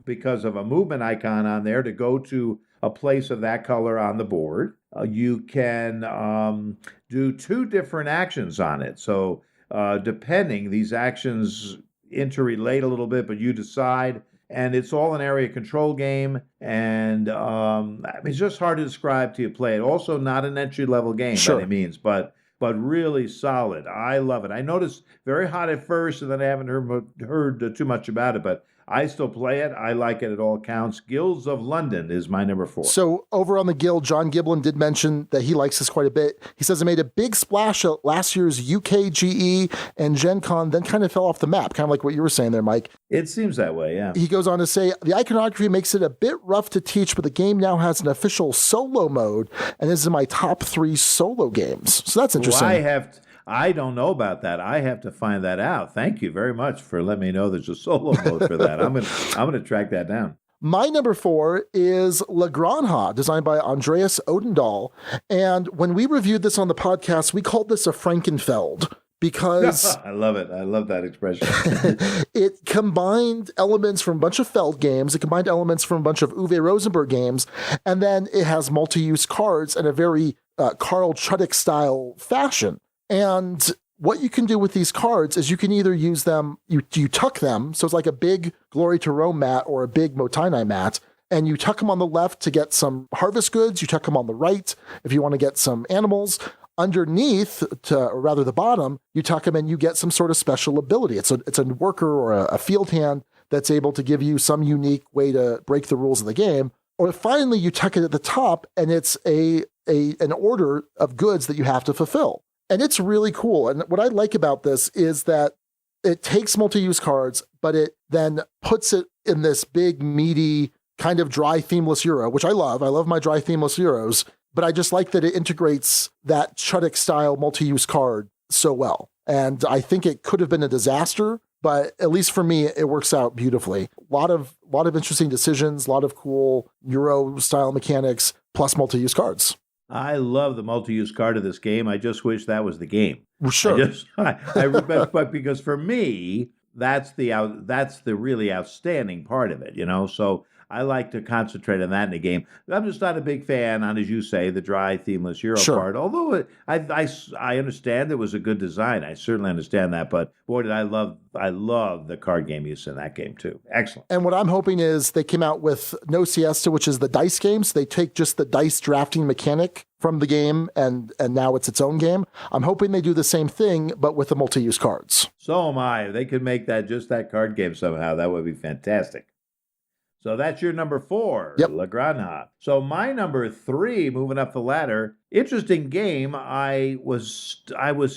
because of a movement icon on there to go to a place of that color on the board. You can do 2 different actions on it. So depending, these actions interrelate a little bit, but you decide. And it's all an area control game, and it's just hard to describe till you play it. Also, not an entry-level game by any means, but really solid. I love it. I noticed very hot at first, and then I haven't heard too much about it, but I still play it. I like it at all counts. Guilds of London is my number 4. So over on the Guild, John Giblin did mention that he likes this quite a bit. He says it made a big splash at last year's UKGE and Gen Con, then kind of fell off the map, kind of like what you were saying there, Mike. It seems that way, yeah. He goes on to say, the iconography makes it a bit rough to teach, but the game now has an official solo mode, and this is in my top 3 solo games. So that's interesting. Well, I don't know about that. I have to find that out. Thank you very much for letting me know there's a solo mode for that. I'm gonna track that down. My number 4 is La Granja, designed by Andreas Odendahl. And when we reviewed this on the podcast, we called this a Frankenfeld because I love it. I love that expression. It combined elements from a bunch of Feld games. It combined elements from a bunch of Uwe Rosenberg games. And then it has multi-use cards in a very Carl Chudik style fashion. And what you can do with these cards is you can either use them, you tuck them, so it's like a big Glory to Rome mat or a big Motainai mat, and you tuck them on the left to get some harvest goods, you tuck them on the right if you want to get some animals. Underneath, or rather the bottom, you tuck them and you get some sort of special ability. It's a worker or a field hand that's able to give you some unique way to break the rules of the game. Or finally, you tuck it at the top and it's an order of goods that you have to fulfill. And it's really cool. And what I like about this is that it takes multi-use cards, but it then puts it in this big, meaty, kind of dry themeless Euro, which I love. I love my dry themeless Euros, but I just like that it integrates that Chudik-style multi-use card so well. And I think it could have been a disaster, but at least for me, it works out beautifully. A lot of interesting decisions, a lot of cool Euro-style mechanics, plus multi-use cards. I love the multi-use card of this game. I just wish that was the game. Sure. But because for me, that's the really outstanding part of it, So I like to concentrate on that in the game. I'm just not a big fan on, as you say, the dry themeless Euro part. Although I understand it was a good design. I certainly understand that. But boy, did I love the card game use in that game too. Excellent. And what I'm hoping is they came out with No Siesta, which is the dice game. So they take just the dice drafting mechanic from the game and now it's its own game. I'm hoping they do the same thing, but with the multi-use cards. So am I. They could make that just that card game somehow. That would be fantastic. So that's your number 4, yep. La Granja. So my number 3, moving up the ladder, interesting game. I was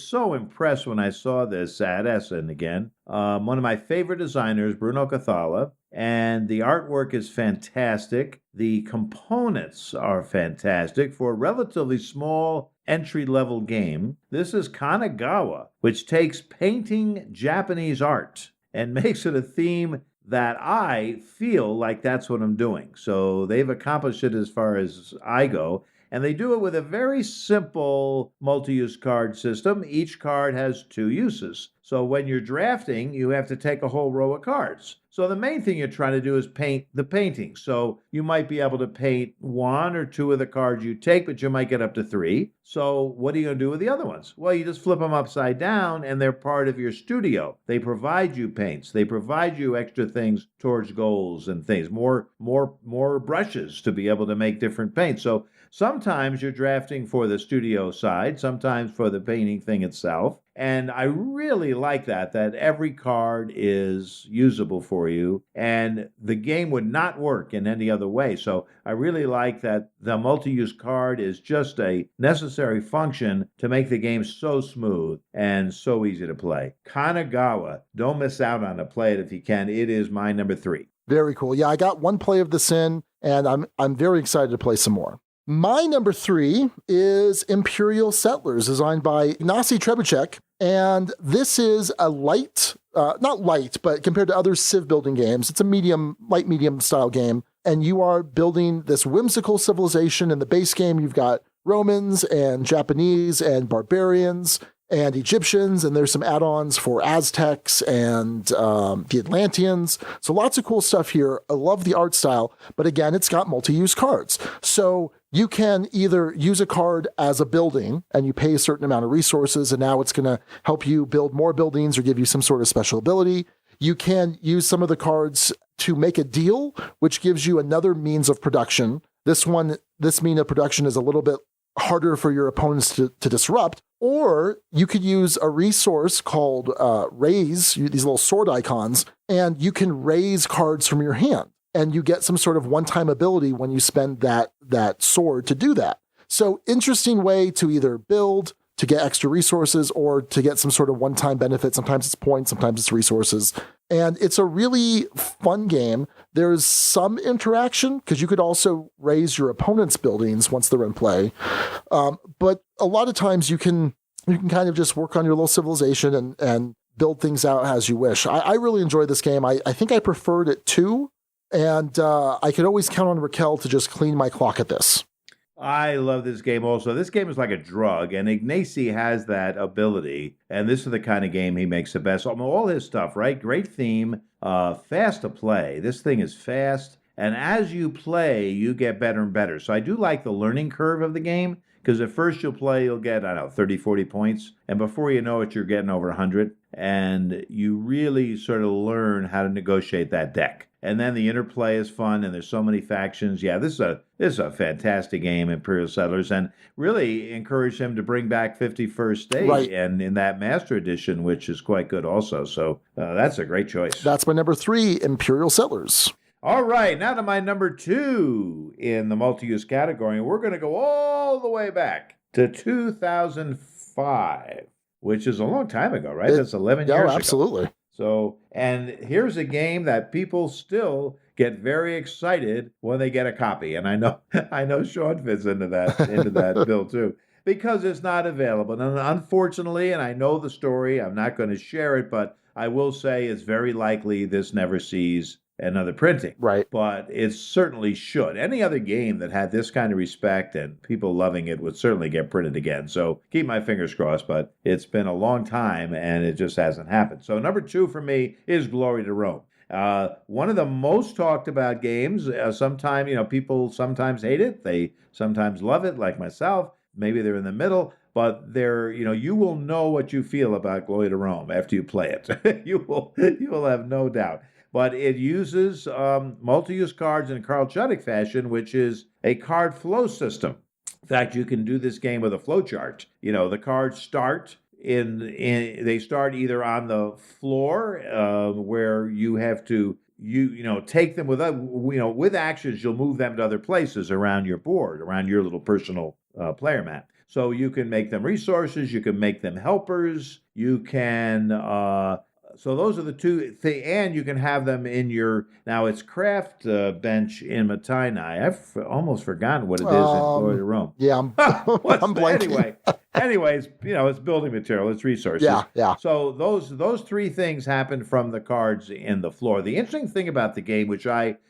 so impressed when I saw this at Essen again. One of my favorite designers, Bruno Cathala, and the artwork is fantastic. The components are fantastic for a relatively small entry-level game. This is Kanagawa, which takes painting Japanese art and makes it a theme that I feel like that's what I'm doing. So they've accomplished it as far as I go. And they do it with a very simple multi-use card system. Each card has 2 uses. So when you're drafting, you have to take a whole row of cards. So the main thing you're trying to do is paint the painting. So you might be able to paint 1 or 2 of the cards you take, but you might get up to 3. So what are you going to do with the other ones? Well, you just flip them upside down, and they're part of your studio. They provide you paints. They provide you extra things towards goals and things, more brushes to be able to make different paints. So sometimes you're drafting for the studio side, sometimes for the painting thing itself. And I really like that every card is usable for you, and the game would not work in any other way. So I really like that the multi-use card is just a necessary function to make the game so smooth and so easy to play. Kanagawa, don't miss out on it. Play it if you can. It is my number 3. Very cool. Yeah, I got one play of this in, and I'm very excited to play some more. My number 3 is Imperial Settlers, designed by Ignacy Trebuchet. And this is a light, not light, but compared to other Civ building games, it's a light medium style game. And you are building this whimsical civilization. In the base game, you've got Romans and Japanese and barbarians and Egyptians, and there's some add-ons for Aztecs and the Atlanteans. So lots of cool stuff here. I love the art style, but again, it's got multi-use cards. So you can either use a card as a building and you pay a certain amount of resources, and now it's going to help you build more buildings or give you some sort of special ability. You can use some of the cards to make a deal, which gives you another means of production. This mean of production is a little bit harder for your opponents to disrupt. Or you could use a resource called raise, these little sword icons, and you can raise cards from your hand. And you get some sort of one-time ability when you spend that sword to do that. So interesting way to either build, to get extra resources, or to get some sort of one-time benefit. Sometimes it's points, sometimes it's resources. And it's a really fun game. There's some interaction, because you could also raise your opponent's buildings once they're in play. But a lot of times you can kind of just work on your little civilization and build things out as you wish. I really enjoyed this game. I think I preferred it too. And I could always count on Raquel to just clean my clock at this. I love this game also. This game is like a drug, and Ignacy has that ability, and this is the kind of game he makes the best. All his stuff, right? Great theme, fast to play. This thing is fast, and as you play, you get better and better. So I do like the learning curve of the game, because at first you'll get, 30, 40 points, and before you know it, you're getting over 100, and you really sort of learn how to negotiate that deck. And then the interplay is fun, and there's so many factions. Yeah, this is a fantastic game, Imperial Settlers, and really encourage him to bring back 51st State, right, and in that Master Edition, which is quite good also. So that's a great choice. That's my number 3, Imperial Settlers. All right, now to my number 2 in the multi-use category. We're going to go all the way back to 2005, which is a long time ago, right? That's 11 years ago. Absolutely. So, and here's a game that people still get very excited when they get a copy. And I know Sean fits into that bill too, because it's not available. And unfortunately, and I know the story, I'm not going to share it, but I will say it's very likely this never sees another printing. Right. But it certainly should. Any other game that had this kind of respect and people loving it would certainly get printed again. So keep my fingers crossed, but it's been a long time and it just hasn't happened. So number 2 for me is Glory to Rome. One of the most talked about games. Sometimes, people sometimes hate it. They sometimes love it, like myself. Maybe they're in the middle. But you will know what you feel about Glory to Rome after you play it. You will have no doubt. But it uses multi-use cards in Carl Chudik fashion, which is a card flow system. In fact, you can do this game with a flow chart. The cards start they start either on the floor where you have to take them with actions. You'll move them to other places around your board, around your little personal player map. So you can make them resources. You can make them helpers. You can So those are the two, and you can have them in your, now it's craft bench in Matainai. I've almost forgotten what it is in Glory to Rome. Yeah, I'm blanking. Anyways, it's building material, it's resources. Yeah. So those three things happen from the cards in the floor. The interesting thing about the game, which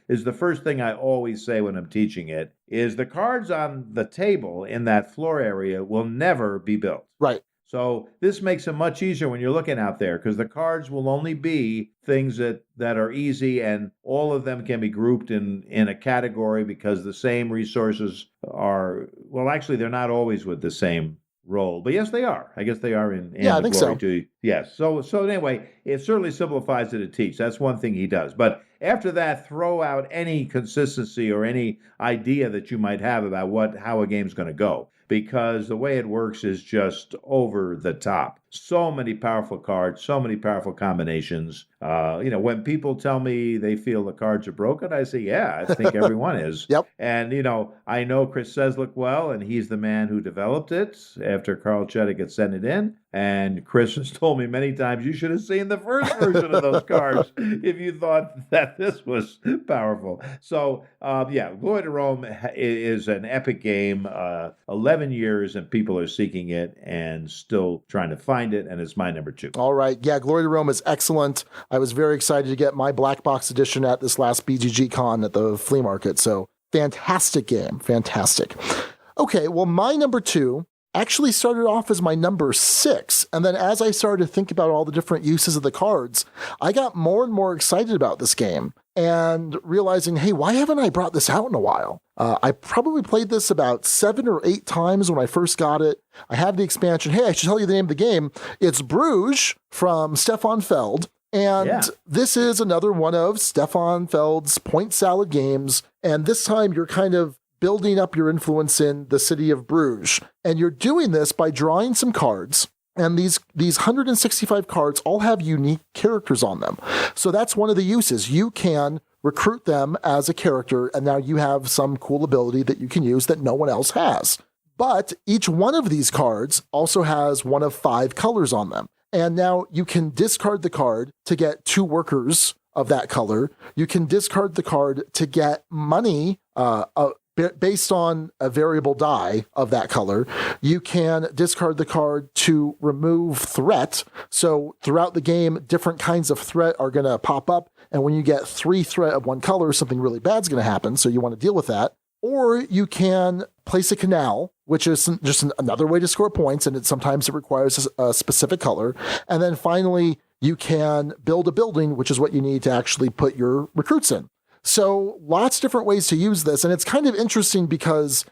is the first thing I always say when I'm teaching it, is the cards on the table in that floor area will never be built. Right. So this makes it much easier when you're looking out there, because the cards will only be things that are easy, and all of them can be grouped in a category because the same resources are, well, actually, they're not always with the same role. But yes, they are. I guess they are in I think so. Yes. So anyway, it certainly simplifies it to teach. That's one thing he does. But after that, throw out any consistency or any idea that you might have about how a game's going to go, because the way it works is just over the top. So many powerful cards, so many powerful combinations. When people tell me they feel the cards are broken, I say, yeah, I think everyone is. Yep. And, I know Chris Ceslick well, and he's the man who developed it after Carl Chedick had sent it in. And Chris has told me many times, you should have seen the first version of those cards if you thought that this was powerful. So, Glory to Rome is an epic game. 11 years, and people are seeking it and still trying to find it, and it's my number 2. All right. Yeah, Glory to Rome is excellent. I was very excited to get my black box edition at this last BGG con at the flea market. So, fantastic game. Fantastic. Okay, well, my number 2 actually started off as my number 6. And then as I started to think about all the different uses of the cards, I got more and more excited about this game and realizing, hey, why haven't I brought this out in a while? I probably played this about 7 or 8 times when I first got it. I have the expansion. Hey, I should tell you the name of the game. It's Bruges from Stefan Feld. And this is another one of Stefan Feld's point salad games. And this time you're kind of building up your influence in the city of Bruges. And you're doing this by drawing some cards. And these 165 cards all have unique characters on them. So that's one of the uses. You can recruit them as a character, and now you have some cool ability that you can use that no one else has. But each one of these cards also has one of 5 colors on them. And now you can discard the card to get 2 workers of that color. You can discard the card to get money based on a variable die of that color. You can discard the card to remove threat. So throughout the game, different kinds of threat are going to pop up. And when you get 3 threat of one color, something really bad's going to happen. So you want to deal with that. Or you can place a canal, which is just another way to score points. And sometimes it requires a specific color. And then finally, you can build a building, which is what you need to actually put your recruits in. So lots of different ways to use this. And it's kind of interesting because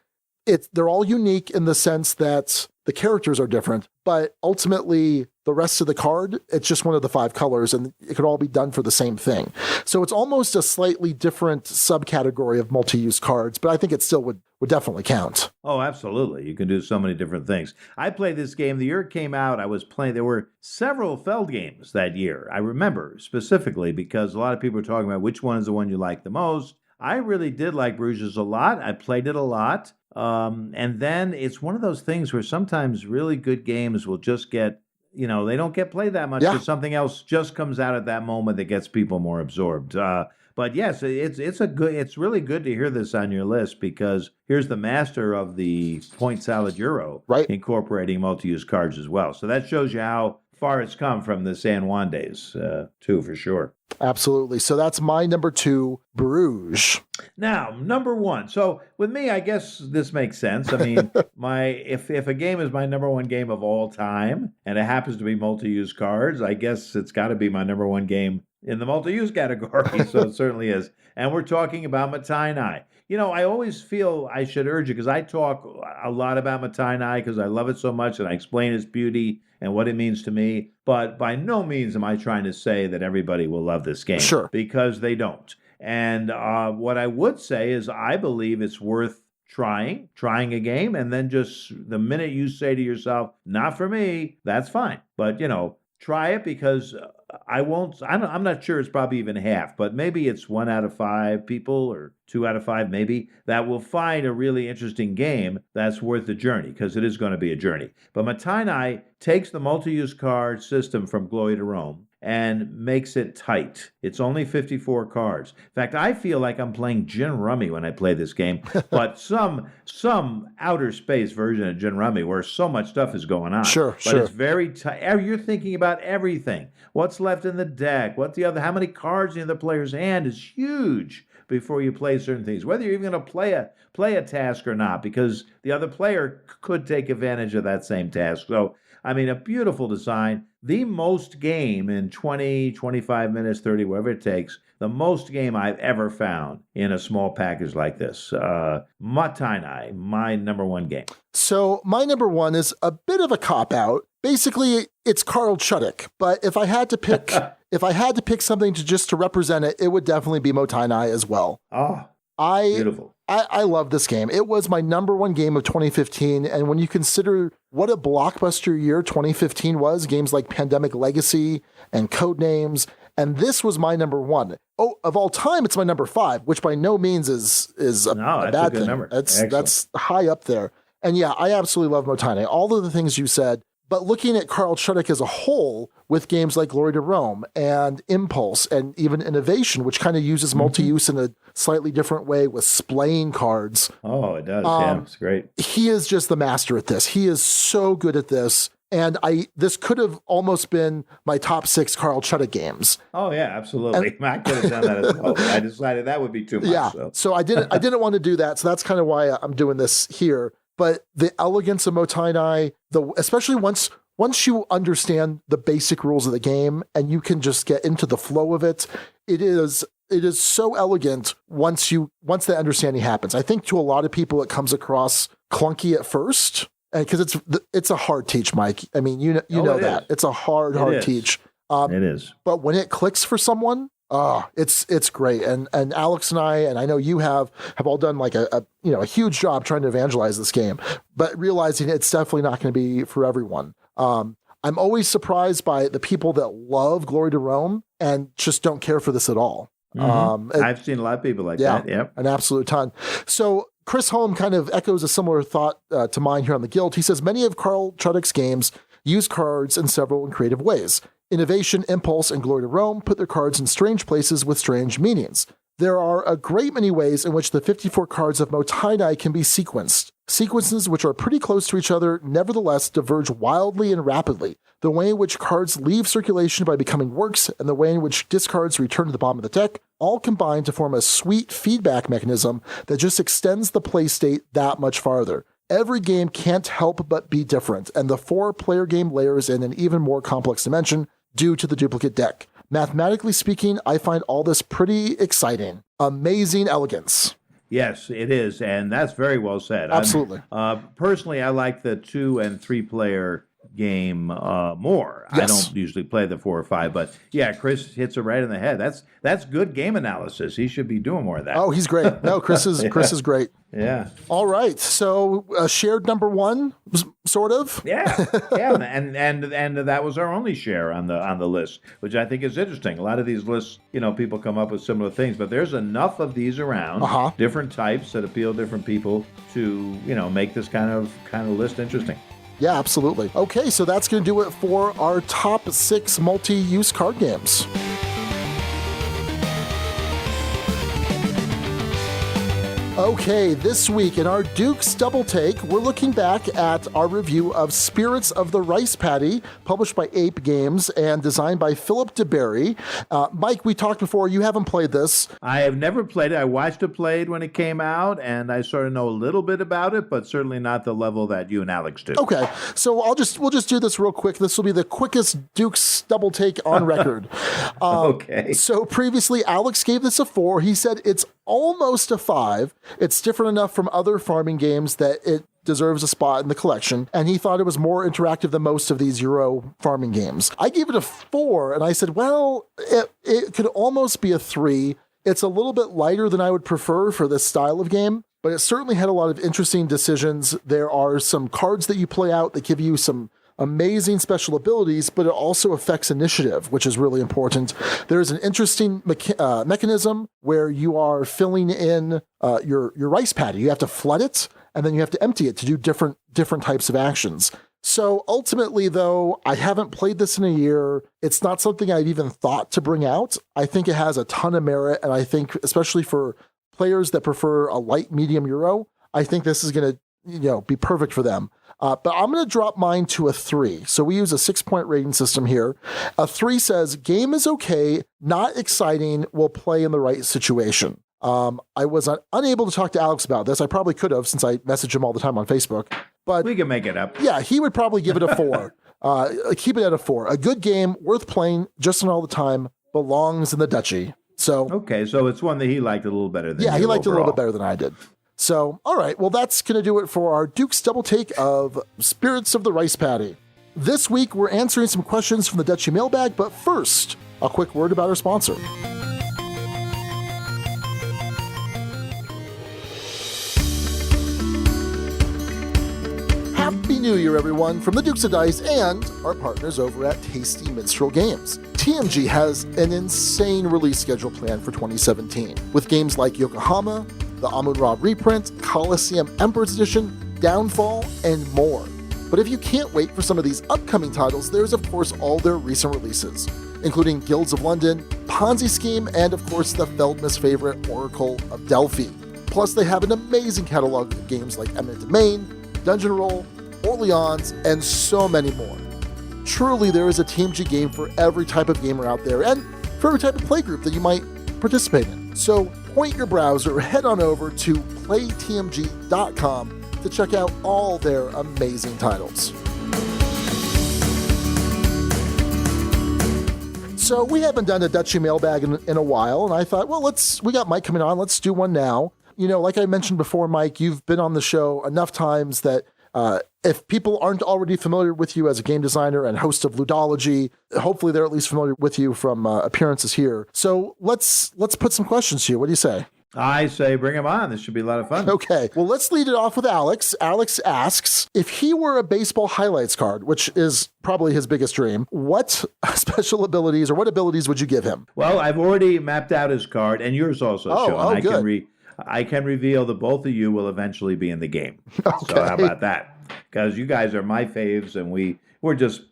they're all unique in the sense that the characters are different, but ultimately the rest of the card, it's just one of the 5 colors and it could all be done for the same thing. So it's almost a slightly different subcategory of multi-use cards, but I think it still would definitely count. Oh, absolutely. You can do so many different things. I played this game the year it came out. I was playing, there were several Feld games that year. I remember specifically because a lot of people were talking about which one is the one you like the most. I really did like Bruges a lot. I played it a lot. And then it's one of those things where sometimes really good games will just get, they don't get played that much because something else just comes out at that moment that gets people more absorbed. But yes, it's really good to hear this on your list because here's the master of the point salad Euro, incorporating multi-use cards as well. So that shows you how far it's come from the San Juan days, too, for sure. Absolutely. So that's my number 2, Bruges. Now, number 1. So with me, I guess this makes sense. I mean, if a game is my number 1 game of all time, and it happens to be multi-use cards, I guess it's got to be my number 1 game in the multi-use category. So it certainly is. And we're talking about Matainai. I always feel I should urge you, because I talk a lot about Matainai because I love it so much and I explain its beauty and what it means to me. But by no means am I trying to say that everybody will love this game. Sure. Because they don't. And what I would say is I believe it's worth trying a game, and then just the minute you say to yourself, not for me, that's fine. But, try it, because I'm not sure it's probably even half, but maybe it's 1 out of 5 people or 2 out of 5 maybe that will find a really interesting game that's worth the journey, because it is going to be a journey. But Matainai takes the multi-use card system from Glory to Rome and makes it tight. It's only 54 cards. In fact, I feel like I'm playing gin rummy when I play this game, but some outer space version of gin rummy where so much stuff is going on. Sure. It's very tight. You're thinking about everything. What's left in the deck? How many cards in the other player's hand is huge before you play certain things. Whether you're even going to play a task or not, because the other player could take advantage of that same task. So, I mean, a beautiful design. The most game in 20, 25 minutes, 30, whatever it takes, the most game I've ever found in a small package like this. Motainai, my number one game. So my number one is a bit of a cop-out. Basically, it's Carl Chudik, but if I had to pick something to represent it, it would definitely be Motainai as well. Oh, beautiful. I love this game. It was my number one game of 2015, and when you consider what a blockbuster year 2015 was, games like Pandemic Legacy and Codenames, and this was my number one. Oh, of all time, it's my number 5, which by no means is a bad thing. Number. That's high up there. And yeah, I absolutely love Motainai. All of the things you said, but looking at Carl Chudik as a whole with games like Glory to Rome and Impulse and even Innovation, which kind of uses multi-use in a slightly different way with splaying cards. Oh, it does. Yeah, it's great. He is just the master at this. He is so good at this. And this could have almost been my top 6 Carl Chudik games. Oh yeah, absolutely. I could have done that as well. I decided that would be too much. Yeah. So I didn't want to do that. So that's kind of why I'm doing this here. But the elegance of Motainai, especially once you understand the basic rules of the game and you can just get into the flow of it, it is so elegant once that understanding happens. I think to a lot of people it comes across clunky at first, because it's a hard teach, Mike. I mean, you know that. It's a hard teach. It is. But when it clicks for someone, it's great. And Alex and I know you have all done like a huge job trying to evangelize this game, but realizing it's definitely not going to be for everyone. I'm always surprised by the people that love Glory to Rome and just don't care for this at all. I've seen a lot of people like that. Yep. An absolute ton. So Chris Holm kind of echoes a similar thought to mine here on the Guild. He says, many of Carl Chudik's games use cards in several and creative ways. Innovation, Impulse, and Glory to Rome put their cards in strange places with strange meanings. There are a great many ways in which the 54 cards of Motainai can be sequenced. Sequences which are pretty close to each other, nevertheless diverge wildly and rapidly. The way in which cards leave circulation by becoming works, and the way in which discards return to the bottom of the deck, all combine to form a sweet feedback mechanism that just extends the play state that much farther. Every game can't help but be different, and the 4-player game layers in an even more complex dimension due to the duplicate deck. Mathematically speaking, I find all this pretty exciting. Amazing elegance. Yes, it is, and that's very well said. Absolutely. Personally, I like the 2- and 3-player game more. Yes. I don't usually play the 4 or 5, but yeah, Chris hits it right in the head. That's good game analysis. He should be doing more of that. Oh, he's great. No, Chris is great. Yeah. All right. So shared number 1, sort of. Yeah. And that was our only share on the list, which I think is interesting. A lot of these lists, people come up with similar things, but there's enough of these around, different types that appeal to different people to, make this kind of list interesting. Yeah, absolutely. Okay, so that's going to do it for our top 6 multi-use card games. Okay, this week in our Dukes Double-Take, we're looking back at our review of Spirits of the Rice Paddy, published by Ape Games and designed by Philip DeBerry. Mike, we talked before, you haven't played this. I have never played it. I watched it played when it came out, and I sort of know a little bit about it, but certainly not the level that you and Alex do. Okay, so we'll just do this real quick. This will be the quickest Dukes Double-Take on record. Okay. So previously, Alex gave this a 4. He said it's almost a 5. It's different enough from other farming games that it deserves a spot in the collection, and he thought it was more interactive than most of these Euro farming games. I gave it a 4, and I said, well, it could almost be a 3. It's a little bit lighter than I would prefer for this style of game, but it certainly had a lot of interesting decisions. There are some cards that you play out that give you some amazing special abilities, but it also affects initiative, which is really important. There's an interesting mechanism where you are filling in your rice paddy. You have to flood it, and then you have to empty it to do different types of actions. So ultimately, though, I haven't played this in a year. It's not something I've even thought to bring out. I think it has a ton of merit, and I think especially for players that prefer a light medium Euro, I think this is going to be perfect for them. But I'm going to drop mine to a 3. So we use a 6-point rating system here. A 3 says, game is okay, not exciting, will play in the right situation. I was unable to talk to Alex about this. I probably could have, since I message him all the time on Facebook. But we can make it up. Yeah, he would probably give it a 4. Keep it at a 4. A good game, worth playing, just in all the time, belongs in the Duchy. So okay, so it's one that he liked a little better than he liked overall. it a little bit better than I did. So, all right, well, that's going to do it for our Dukes Double Take of Spirits of the Rice Paddy. This week, we're answering some questions from the Duchy mailbag, but first, a quick word about our sponsor. Happy New Year, everyone, from the Dukes of Dice and our partners over at Tasty Minstrel Games. TMG has an insane release schedule planned for 2017, with games like Yokohama, the Amun-Ra reprint, Coliseum Emperor's Edition, Downfall, and more. But if you can't wait for some of these upcoming titles, there's of course all their recent releases, including Guilds of London, Ponzi Scheme, and of course the Feldmas favorite Oracle of Delphi. Plus they have an amazing catalog of games like Eminent Domain, Dungeon Roll, Orleans, and so many more. Truly there is a TMG game for every type of gamer out there, and for every type of playgroup that you might participate in. So point your browser or head on over to playtmg.com to check out all their amazing titles. So we haven't done a Duchy mailbag in a while, and I thought, well, we got Mike coming on, let's do one now. Like I mentioned before, Mike, you've been on the show enough times that if people aren't already familiar with you as a game designer and host of Ludology, hopefully they're at least familiar with you from appearances here. So let's put some questions to you. What do you say? I say bring him on. This should be a lot of fun. Okay. Well, let's lead it off with Alex. Alex asks, if he were a baseball highlights card, which is probably his biggest dream, what special abilities or what abilities would you give him? Well, I've already mapped out his card, and yours also, Sean. Good. I can reveal that both of you will eventually be in the game. Okay. So how about that? Because you guys are my faves, and we're just,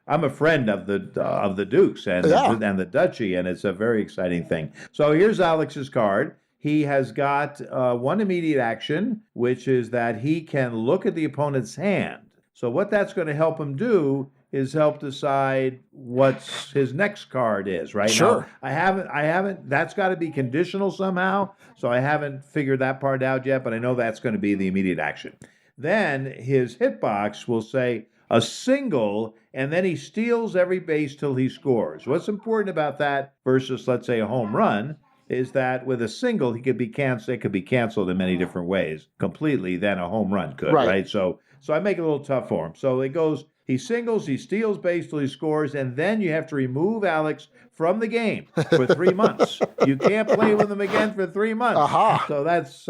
I'm a friend of the Dukes and the Duchy, and it's a very exciting thing. So here's Alex's card. He has got one immediate action, which is that he can look at the opponent's hand. So what that's going to help him do is help decide what's his next card is, right? Sure. Now, I haven't, that's got to be conditional somehow, so I haven't figured that part out yet, but I know that's going to be the immediate action. Then his hitbox will say a single, and then he steals every base till he scores. What's important about that versus, let's say, a home run is that with a single, it could be canceled in many different ways completely than a home run could, right? So I make it a little tough for him. So it goes, he singles, he steals base till he scores, and then you have to remove Alex from the game for 3 months. You can't play with him again for 3 months. Aha. So that's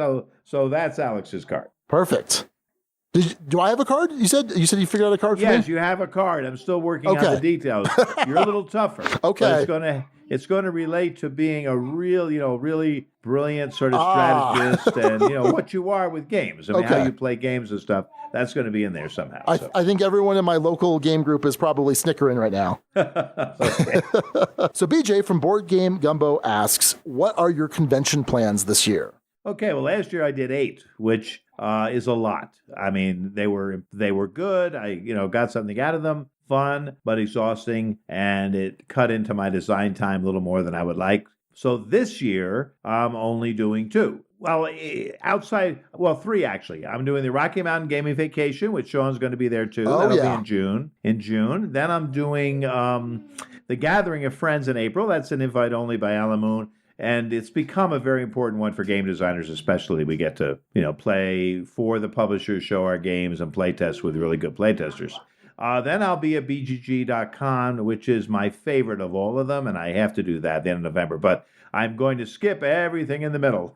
Alex's card. Perfect. Do I have a card? You said you figured out a card for me? Yes, you have a card. I'm still working on the details. You're a little tougher. Okay. But it's going to relate to being a real, really brilliant sort of strategist and, what you are with games. I mean, how you play games and stuff. That's going to be in there somehow. I think everyone in my local game group is probably snickering right now. Okay. So BJ from Board Game Gumbo asks, what are your convention plans this year? Okay, well, last year I did 8, which is a lot. I mean, they were good. I got something out of them. Fun, but exhausting, and it cut into my design time a little more than I would like. So this year, I'm only doing 2. Well, 3 actually. I'm doing the Rocky Mountain Gaming Vacation, which Sean's going to be there too. That'll be in June. Then I'm doing the Gathering of Friends in April. That's an invite only by Alamoon. And it's become a very important one for game designers, especially. We get to, play for the publishers, show our games, and play test with really good playtesters. Then I'll be at BGG.con, which is my favorite of all of them, and I have to do that at the end of November. But I'm going to skip everything in the middle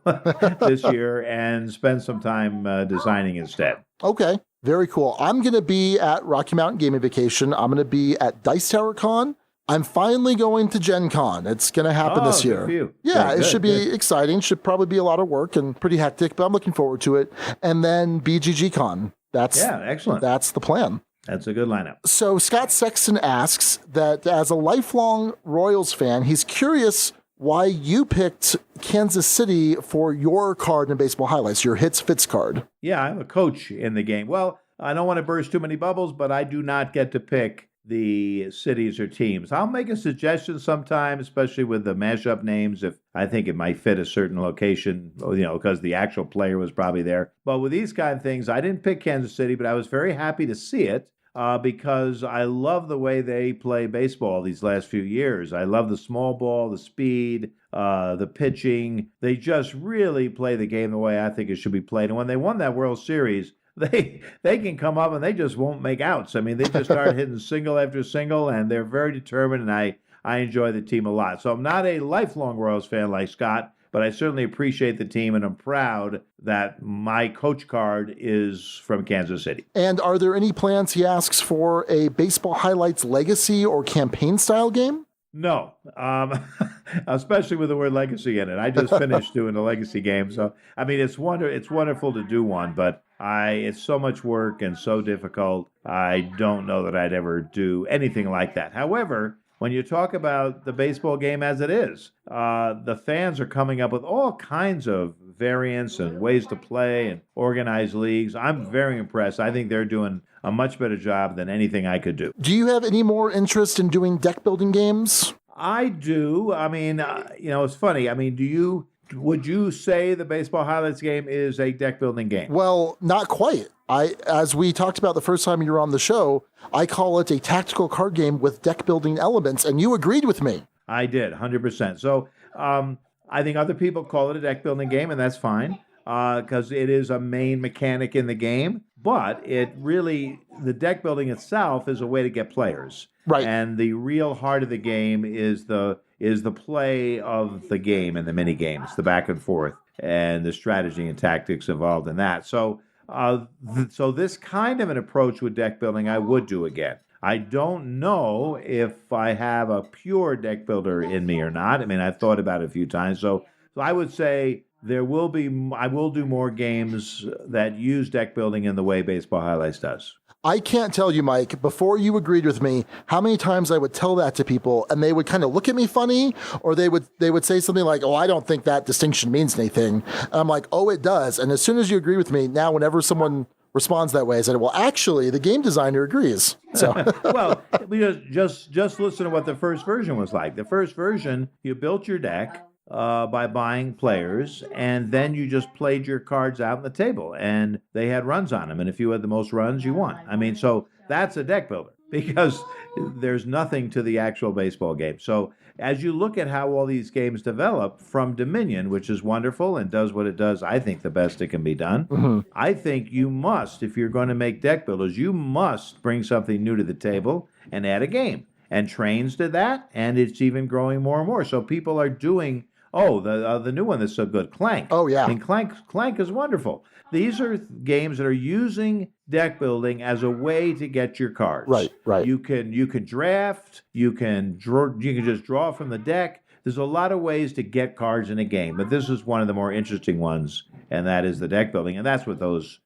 this year and spend some time designing instead. Okay. Very cool. I'm going to be at Rocky Mountain Gaming Vacation. I'm going to be at Dice Tower Con. I'm finally going to Gen Con. It's going to happen this year. Good for you. Yeah, it should be exciting. Should probably be a lot of work and pretty hectic, but I'm looking forward to it. And then BGG Con. Excellent. That's the plan. That's a good lineup. So Scott Sexton asks that as a lifelong Royals fan, he's curious why you picked Kansas City for your card in Baseball Highlights, your Hits Fitz card. Yeah, I'm a coach in the game. Well, I don't want to burst too many bubbles, but I do not get to pick the cities or teams. I'll make a suggestion sometime, especially with the mashup names, if I think it might fit a certain location, because the actual player was probably there. But with these kind of things, I didn't pick Kansas City, but I was very happy to see it because I love the way they play baseball these last few years. I love the small ball, the speed, the pitching. They just really play the game the way I think it should be played. And when they won that World Series, they can come up and they just won't make outs. I mean, they just start hitting single after single, and they're very determined, and I enjoy the team a lot. So I'm not a lifelong Royals fan like Scott, but I certainly appreciate the team, and I'm proud that my coach card is from Kansas City. And are there any plans, he asks, for a Baseball Highlights legacy or campaign-style game? No, especially with the word legacy in it. I just finished doing a legacy game. So, I mean, it's wonderful to do one, but it's so much work and so difficult. I don't know that I'd ever do anything like that. However, when you talk about the baseball game as it is, the fans are coming up with all kinds of variants and ways to play and organize leagues. I'm very impressed. I think they're doing a much better job than anything I could do. Do you have any more interest in doing deck building games? I do. I mean, it's funny. I mean, would you say the Baseball Highlights game is a deck building game? Well, not quite. As we talked about the first time you were on the show, I call it a tactical card game with deck building elements, and you agreed with me. I did, 100%. So I think other people call it a deck building game, and that's fine because it is a main mechanic in the game. But the deck building itself is a way to get players. Right. And the real heart of the game is the play of the game and the mini games, the back and forth, and the strategy and tactics involved in that. So, so this kind of an approach with deck building, I would do again. I don't know if I have a pure deck builder in me or not. I mean, I've thought about it a few times. So I would say I will do more games that use deck building in the way Baseball Highlights does. I can't tell you, Mike, before you agreed with me, how many times I would tell that to people and they would kind of look at me funny, or they would say something like, "Oh, I don't think that distinction means anything." And I'm like, "Oh, it does." And as soon as you agree with me, now whenever someone responds that way, I said, "Well, actually, the game designer agrees." So, well, just listen to what the first version was like. The first version, you built your deck by buying players, and then you just played your cards out on the table, and they had runs on them, and if you had the most runs, you won. I mean, so that's a deck builder, because there's nothing to the actual baseball game. So as you look at how all these games develop from Dominion, which is wonderful and does what it does, I think the best it can be done, I think you must, if you're going to make deck builders, you must bring something new to the table and add a game. And Trains did that, and it's even growing more and more. So people are doing the new one that's so good, Clank. Oh, yeah. And Clank is wonderful. These are games that are using deck building as a way to get your cards. Right. You can draft, you can just draw from the deck. There's a lot of ways to get cards in a game, but this is one of the more interesting ones, and that is the deck building, and that's what those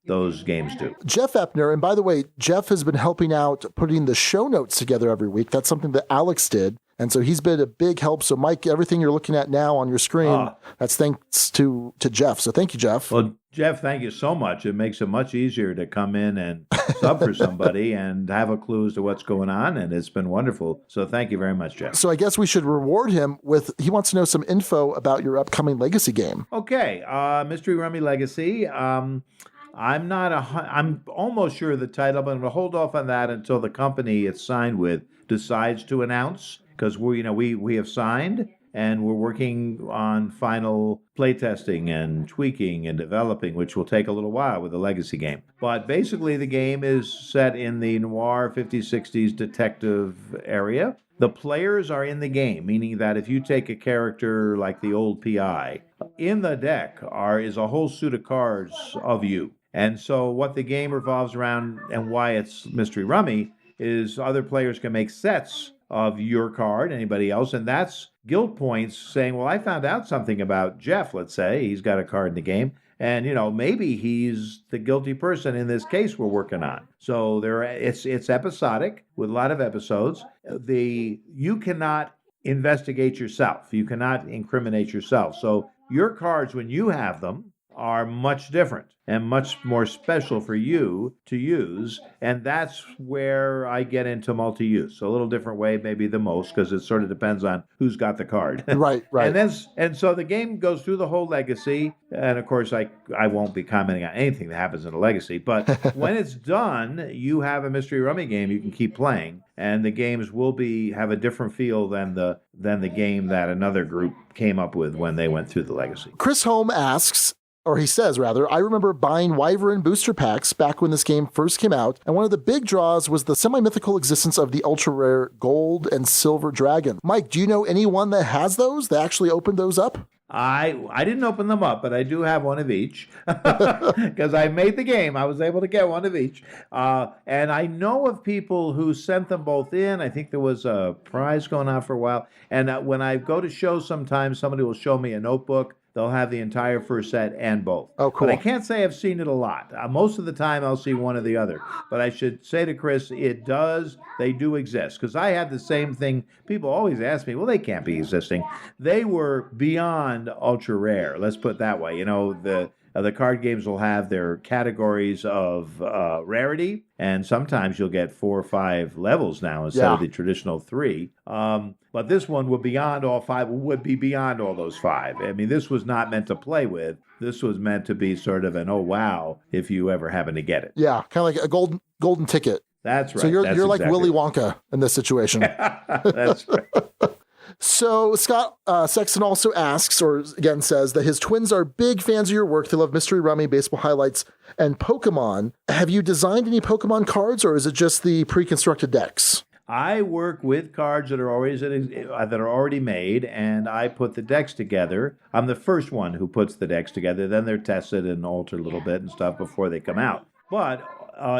games do. Jeff Epner, and by the way, Jeff has been helping out putting the show notes together every week. That's something that Alex did. And so he's been a big help. So, Mike, everything you're looking at now on your screen, that's thanks to Jeff. So thank you, Jeff. Well, Jeff, thank you so much. It makes it much easier to come in and sub for somebody and have a clue as to what's going on. And it's been wonderful. So thank you very much, Jeff. So I guess we should reward him he wants to know some info about your upcoming Legacy game. Okay. Mystery Rummy Legacy. I'm almost sure of the title, but I'm going to hold off on that until the company it's signed with decides to announce. Because we have signed, and we're working on final playtesting and tweaking and developing, which will take a little while with the Legacy game. But basically, the game is set in the noir 50s, 60s detective area. The players are in the game, meaning that if you take a character like the old PI, in the deck is a whole suit of cards of you. And so what the game revolves around, and why it's Mystery Rummy, is other players can make sets of your card, anybody else, and that's guild points saying, well, I found out something about Jeff, let's say, he's got a card in the game, And, maybe he's the guilty person in this case we're working on. So it's episodic with a lot of episodes. You cannot investigate yourself. You cannot incriminate yourself. So your cards, when you have them, are much different and much more special for you to use. And that's where I get into multi-use. A little different way, maybe the most, because it sort of depends on who's got the card. Right. And so the game goes through the whole legacy. And of course, I won't be commenting on anything that happens in a legacy. But when it's done, you have a mystery rummy game you can keep playing. And the games will have a different feel than the game that another group came up with when they went through the legacy. Chris Holm asks, or he says rather, I remember buying Wyvern booster packs back when this game first came out, and one of the big draws was the semi-mythical existence of the ultra-rare gold and silver dragon. Mike, do you know anyone that has those, that actually opened those up? I didn't open them up, but I do have one of each because I made the game. I was able to get one of each. And I know of people who sent them both in. I think there was a prize going on for a while. And when I go to shows sometimes, somebody will show me a notebook. They'll have the entire first set and both. Oh, cool. But I can't say I've seen it a lot. Most of the time, I'll see one or the other. But I should say to Chris, they do exist. Because I had the same thing. People always ask me, well, they can't be existing. They were beyond ultra rare. Let's put it that way. The card games will have their categories of rarity, and sometimes you'll get 4 or 5 levels now instead of the traditional 3. But this one would be beyond all those 5. I mean, this was not meant to play with. This was meant to be sort of an oh wow if you ever happen to get it. Yeah, kind of like a golden ticket. That's right. So you're exactly like Willy Wonka in this situation. That's right. So Scott Sexton also asks, or again says, that his twins are big fans of your work. They love Mystery Rummy, Baseball Highlights, and Pokemon. Have you designed any Pokemon cards, or is it just the pre-constructed decks? I work with cards that are already made, and I put the decks together. I'm the first one who puts the decks together. Then they're tested and altered a little bit and stuff before they come out. But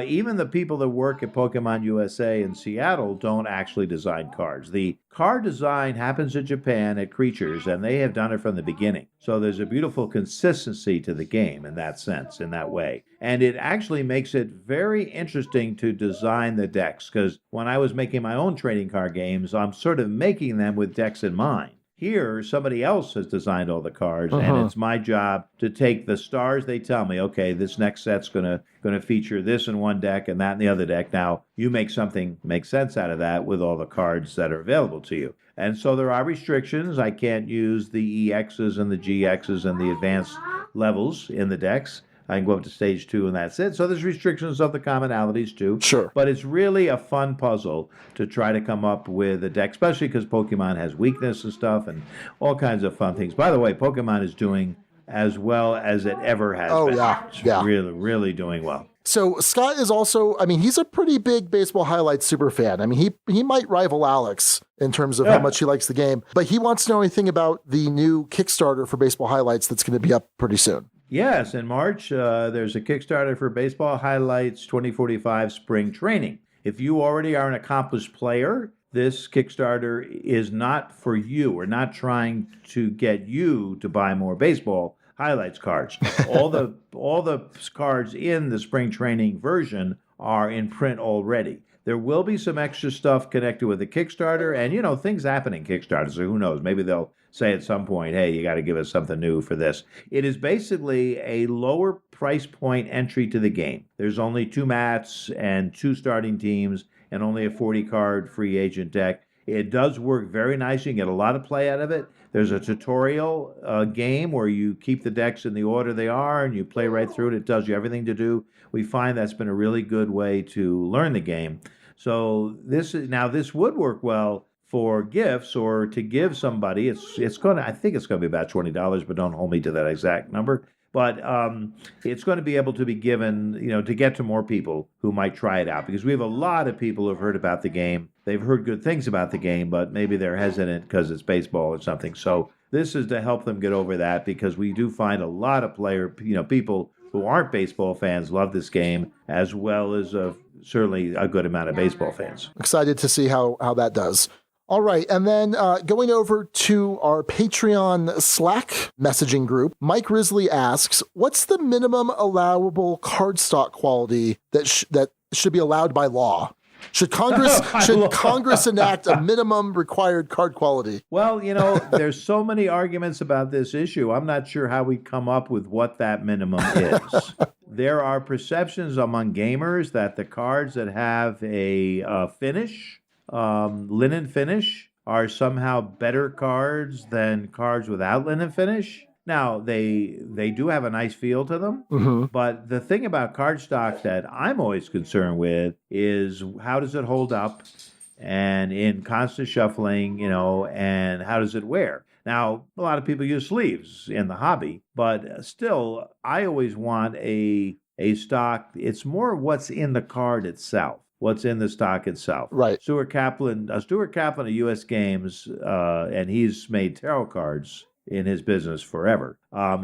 even the people that work at Pokemon USA in Seattle don't actually design cards. The card design happens in Japan at Creatures, and they have done it from the beginning. So there's a beautiful consistency to the game in that sense, in that way. And it actually makes it very interesting to design the decks, because when I was making my own trading card games, I'm sort of making them with decks in mind. Here, somebody else has designed all the cards, and it's my job to take the stars they tell me, okay, this next set's going to feature this in one deck and that in the other deck. Now, you make something make sense out of that with all the cards that are available to you. And so there are restrictions. I can't use the EXs and the GXs and the advanced levels in the decks. I can go up to stage 2 and that's it. So there's restrictions of the commonalities too. Sure. But it's really a fun puzzle to try to come up with a deck, especially because Pokemon has weakness and stuff and all kinds of fun things. By the way, Pokemon is doing as well as it ever has been. Oh, yeah. It's Yeah. really, really doing well. So Scott is also, he's a pretty big Baseball Highlights super fan. He might rival Alex in terms of how much he likes the game, but he wants to know anything about the new Kickstarter for Baseball Highlights that's going to be up pretty soon. Yes, in March, there's a Kickstarter for Baseball Highlights 2045 Spring Training. If you already are an accomplished player, this Kickstarter is not for you. We're not trying to get you to buy more Baseball Highlights cards. All the cards in the Spring Training version are in print already. There will be some extra stuff connected with the Kickstarter, and things happen in Kickstarter, so who knows? Maybe they'll say at some point, hey, you got to give us something new for this. It is basically a lower price point entry to the game. There's only 2 mats and 2 starting teams and only a 40-card free agent deck. It does work very nicely. You can get a lot of play out of it. There's a tutorial game where you keep the decks in the order they are and you play right through it. It tells you everything to do. We find that's been a really good way to learn the game. So this would work well for gifts or to give somebody. I think it's going to be about $20, but don't hold me to that exact number. But it's going to be able to be given, to get to more people who might try it out, because we have a lot of people who have heard about the game. They've heard good things about the game, but maybe they're hesitant because it's baseball or something. So this is to help them get over that, because we do find a lot of people who aren't baseball fans love this game, as well as certainly a good amount of baseball fans. Excited to see how that does. All right. And then going over to our Patreon Slack messaging group, Mike Risley asks, what's the minimum allowable cardstock quality that should be allowed by law? Should Congress enact a minimum required card quality? Well, there's so many arguments about this issue. I'm not sure how we come up with what that minimum is. There are perceptions among gamers that the cards that have a finish, linen finish, are somehow better cards than cards without linen finish. Now, they do have a nice feel to them, but the thing about cardstock that I'm always concerned with is how does it hold up and in constant shuffling, and how does it wear? Now, a lot of people use sleeves in the hobby, but still, I always want a stock. It's more what's in the card itself. What's in the stock itself. Right. Stuart Kaplan of US Games, and he's made tarot cards in his business forever.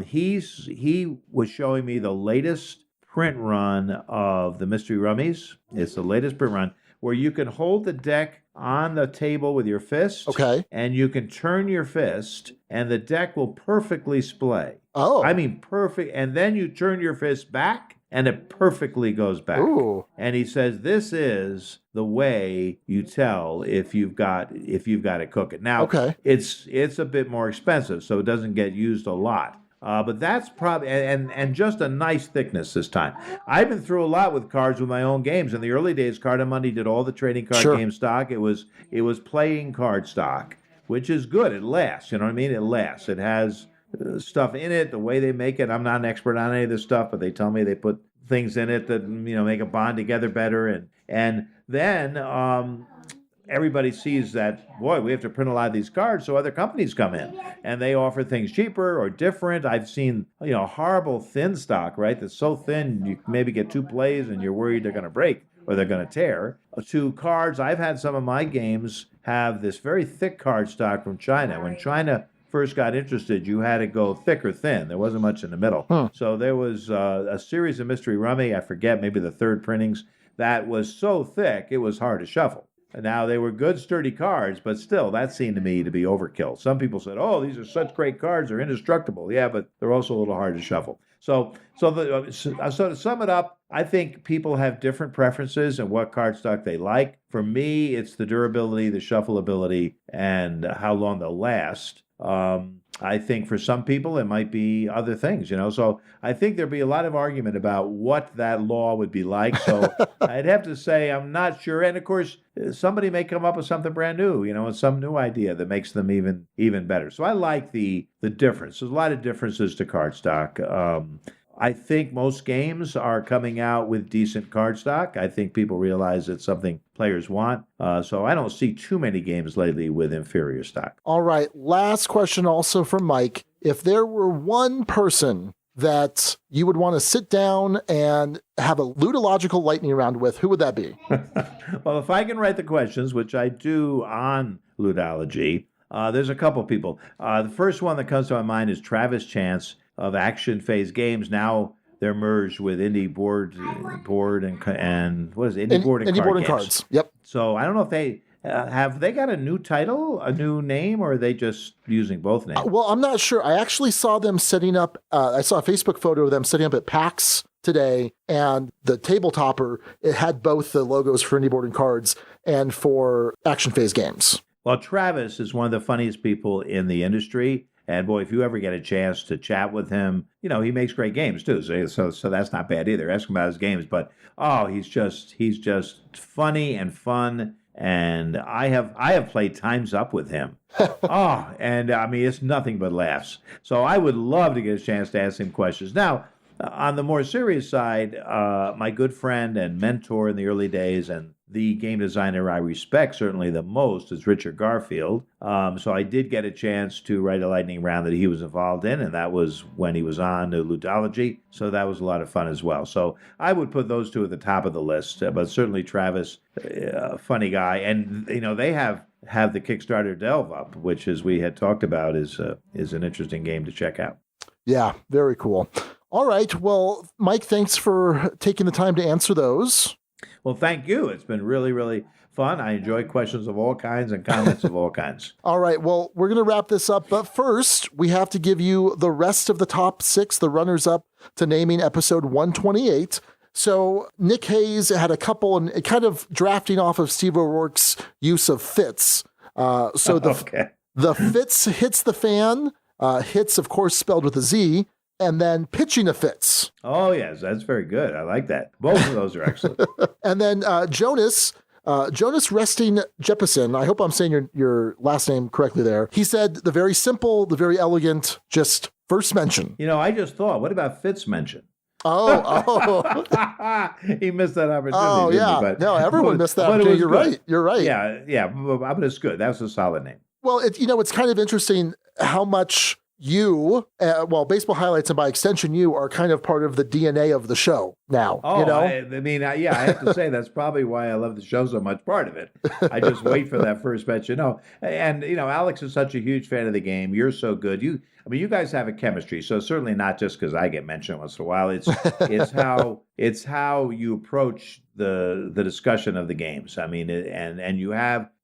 He was showing me the latest print run of the Mystery Rummies. It's the latest print run where you can hold the deck on the table with your fist. Okay. And you can turn your fist and the deck will perfectly splay. Oh. I mean, perfect. And then you turn your fist back and it perfectly goes back. Ooh. And he says this is the way you tell if you've got it cooking. Now, okay. It's a bit more expensive, so it doesn't get used a lot. But that's probably and just a nice thickness this time. I've been through a lot with cards with my own games. In the early days, Card and Money did all the trading card game stock. It was playing card stock, which is good. It lasts. You know what I mean? It lasts. It has stuff in it, the way they make it. I'm not an expert on any of this stuff, but they tell me they put things in it that make a bond together better. And then everybody sees that, boy, we have to print a lot of these cards, so other companies come in and they offer things cheaper or different. I've seen horrible thin stock, right? That's so thin you maybe get 2 plays and you're worried they're going to break or they're going to tear. To cards, I've had some of my games have this very thick card stock from China. When China first got interested, you had to go thick or thin. There wasn't much in the middle. So there was a series of Mystery Rummy, I forget, maybe the third printings, that was so thick it was hard to shuffle. Now, they were good, sturdy cards, but still, that seemed to me to be overkill. Some people said, oh, these are such great cards, they're indestructible. Yeah, but they're also a little hard to shuffle. So to sum it up, I think people have different preferences and what cardstock they like. For me, it's the durability, the shuffleability, and how long they'll last. I think for some people it might be other things, So I think there'd be a lot of argument about what that law would be like. So I'd have to say I'm not sure. And of course, somebody may come up with something brand new, and some new idea that makes them even better. So I like the difference. There's a lot of differences to cardstock. I think most games are coming out with decent cardstock. I think people realize it's something players want. So I don't see too many games lately with inferior stock. All right. Last question also from Mike. If there were one person that you would want to sit down and have a ludological lightning round with, who would that be? Well, if I can write the questions, which I do on ludology, there's a couple people. The first one that comes to my mind is Travis Chance of Action Phase Games. Now they're merged with Indie Board and what is it? Indie Board and Indie Card Board and Games. Cards. Yep. So I don't know if they have they got a new title, a new name, or are they just using both names? Well, I'm not sure. I actually saw them setting up. I saw a Facebook photo of them setting up at PAX today, and the tabletopper, it had both the logos for Indie Board and Cards and for Action Phase Games. Well, Travis is one of the funniest people in the industry. And boy, if you ever get a chance to chat with him, he makes great games too. So that's not bad either. Ask him about his games, but he's just funny and fun. And I have played Time's Up with him. And I mean, it's nothing but laughs. So I would love to get a chance to ask him questions. Now, on the more serious side, my good friend and mentor in the early days and the game designer I respect certainly the most is Richard Garfield. So I did get a chance to write a lightning round that he was involved in, and that was when he was on Ludology. So that was a lot of fun as well. So I would put those two at the top of the list, but certainly Travis, funny guy. And, they have the Kickstarter Delve up, which, as we had talked about, is an interesting game to check out. Yeah, very cool. All right. Well, Mike, thanks for taking the time to answer those. Well, thank you. It's been really, really fun. I enjoy questions of all kinds and comments of all kinds. All right, well, we're going to wrap this up, but first, we have to give you the rest of the top 6, the runners-up to naming episode 128. So Nick Hayes had a couple, and kind of drafting off of Steve O'Rourke's use of Fitz. The Fitz hits the fan, hits, of course, spelled with a Z, and then pitching a Fitz. Oh, yes, that's very good. I like that. Both of those are excellent. And then Jonas Resting Jeppesen, I hope I'm saying your last name correctly there. He said the very simple, the very elegant, just first mention. I just thought, what about Fitz mention? Oh. He missed that opportunity. Oh, yeah. No, everyone missed that opportunity. You're right. Yeah, but it's good. That was a solid name. Well, it's kind of interesting how much Baseball Highlights, and by extension, you are kind of part of the DNA of the show now. Oh, I have to say that's probably why I love the show so much. Part of it. I just wait for that first mention. Alex is such a huge fan of the game. You're so good. You guys have a chemistry. So certainly not just because I get mentioned once in a while. It's how you approach the discussion of the games.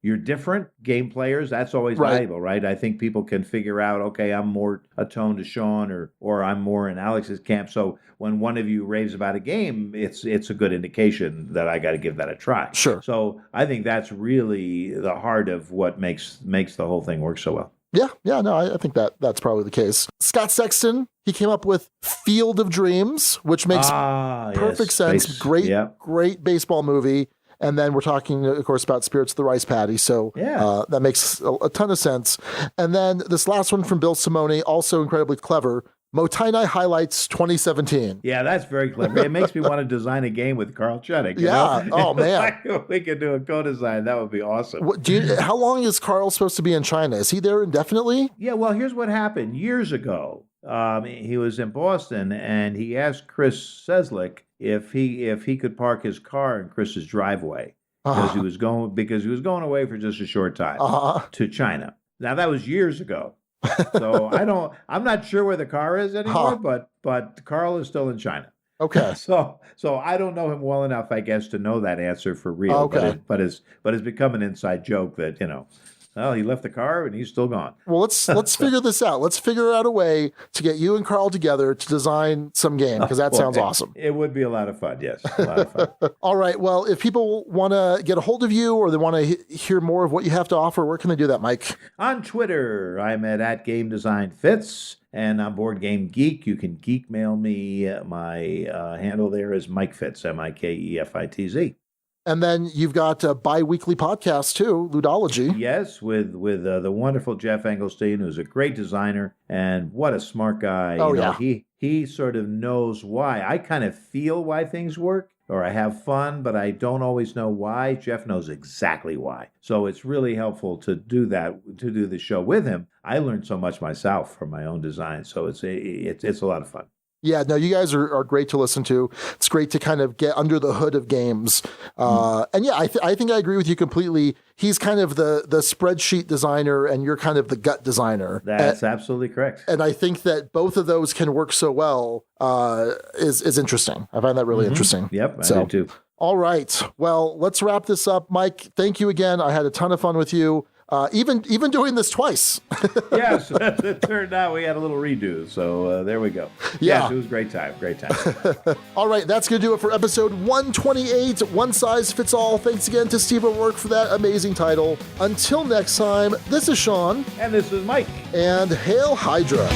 You're different game players. That's always valuable, right? I think people can figure out, okay, I'm more attuned to Sean or I'm more in Alex's camp. So when one of you raves about a game, it's a good indication that I got to give that a try. Sure. So I think that's really the heart of what makes the whole thing work so well. Yeah, no, I think that's probably the case. Scott Sexton, he came up with Field of Dreams, which makes perfect sense. Great baseball movie. And then we're talking, of course, about Spirits of the Rice Paddy. So that makes a ton of sense. And then this last one from Bill Simone, also incredibly clever. Motainai Highlights 2017. Yeah, that's very clever. It makes me want to design a game with Carl Chuddick. Oh, man. We could do a co-design. That would be awesome. How long is Carl supposed to be in China? Is he there indefinitely? Yeah, well, here's what happened. Years ago, he was in Boston, and he asked Chris Seslick if he could park his car in Chris's driveway because he was going away for just a short time to China. Now, that was years ago. So I'm not sure where the car is anymore, but Carl is still in China. Okay. So I don't know him well enough, I guess, to know that answer for real. Okay. But it's become an inside joke that, he left the car and he's still gone. Well, let's figure this out. Let's figure out a way to get you and Carl together to design some game, because that sounds awesome. It would be a lot of fun, yes. A lot of fun. All right. Well, if people want to get a hold of you or they want to hear more of what you have to offer, where can they do that, Mike? On Twitter, I'm at Game Design Fitz. And on Board Game Geek, you can geek mail me. My handle there is Mike Fitz, MikeFitz. And then you've got a bi-weekly podcast too, Ludology. Yes, with the wonderful Jeff Engelstein, who's a great designer and what a smart guy. He sort of knows why. I kind of feel why things work, or I have fun, but I don't always know why. Jeff knows exactly why. So it's really helpful to do that, to do the show with him. I learned so much myself from my own design, so it's a lot of fun. Yeah, no, you guys are great to listen to. It's great to kind of get under the hood of games. And yeah, I think I agree with you completely. He's kind of the spreadsheet designer and you're kind of the gut designer. That's absolutely correct. And I think that both of those can work so well is interesting. I find that really interesting. Yep, I do too. All right. Well, let's wrap this up. Mike, thank you again. I had a ton of fun with you. Even doing this twice. Yes, it turned out we had a little redo. So there we go. Yeah. Yes, it was a great time. Great time. All right, that's going to do it for episode 128. One size fits all. Thanks again to Steve O'Rourke for that amazing title. Until next time, this is Sean. And this is Mike. And Hail Hydra.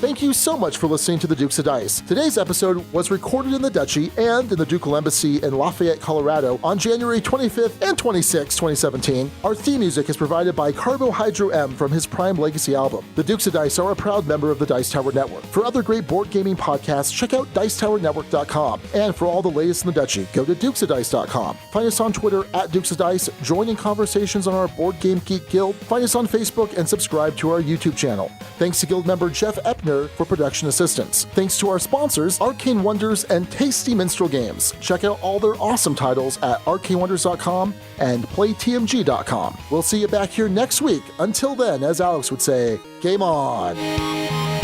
Thank you so much for listening to the Dukes of Dice. Today's episode was recorded in the Duchy and in the Ducal Embassy in Lafayette, Colorado on January 25th and 26th, 2017. Our theme music is provided by Carbohydro M from his Prime Legacy album. The Dukes of Dice are a proud member of the Dice Tower Network. For other great board gaming podcasts, check out DicetowerNetwork.com. And for all the latest in the Duchy, go to DukesofDice.com. Find us on Twitter at Dukes of Dice, join in conversations on our Board Game Geek Guild, find us on Facebook, and subscribe to our YouTube channel. Thanks to Guild member Jeff Epner for production assistance. Thanks to our sponsors, Arcane Wonders and Tasty Minstrel Games. Check out all their awesome titles at arcanewonders.com and playtmg.com. We'll see you back here next week. Until then, as Alex would say, game on!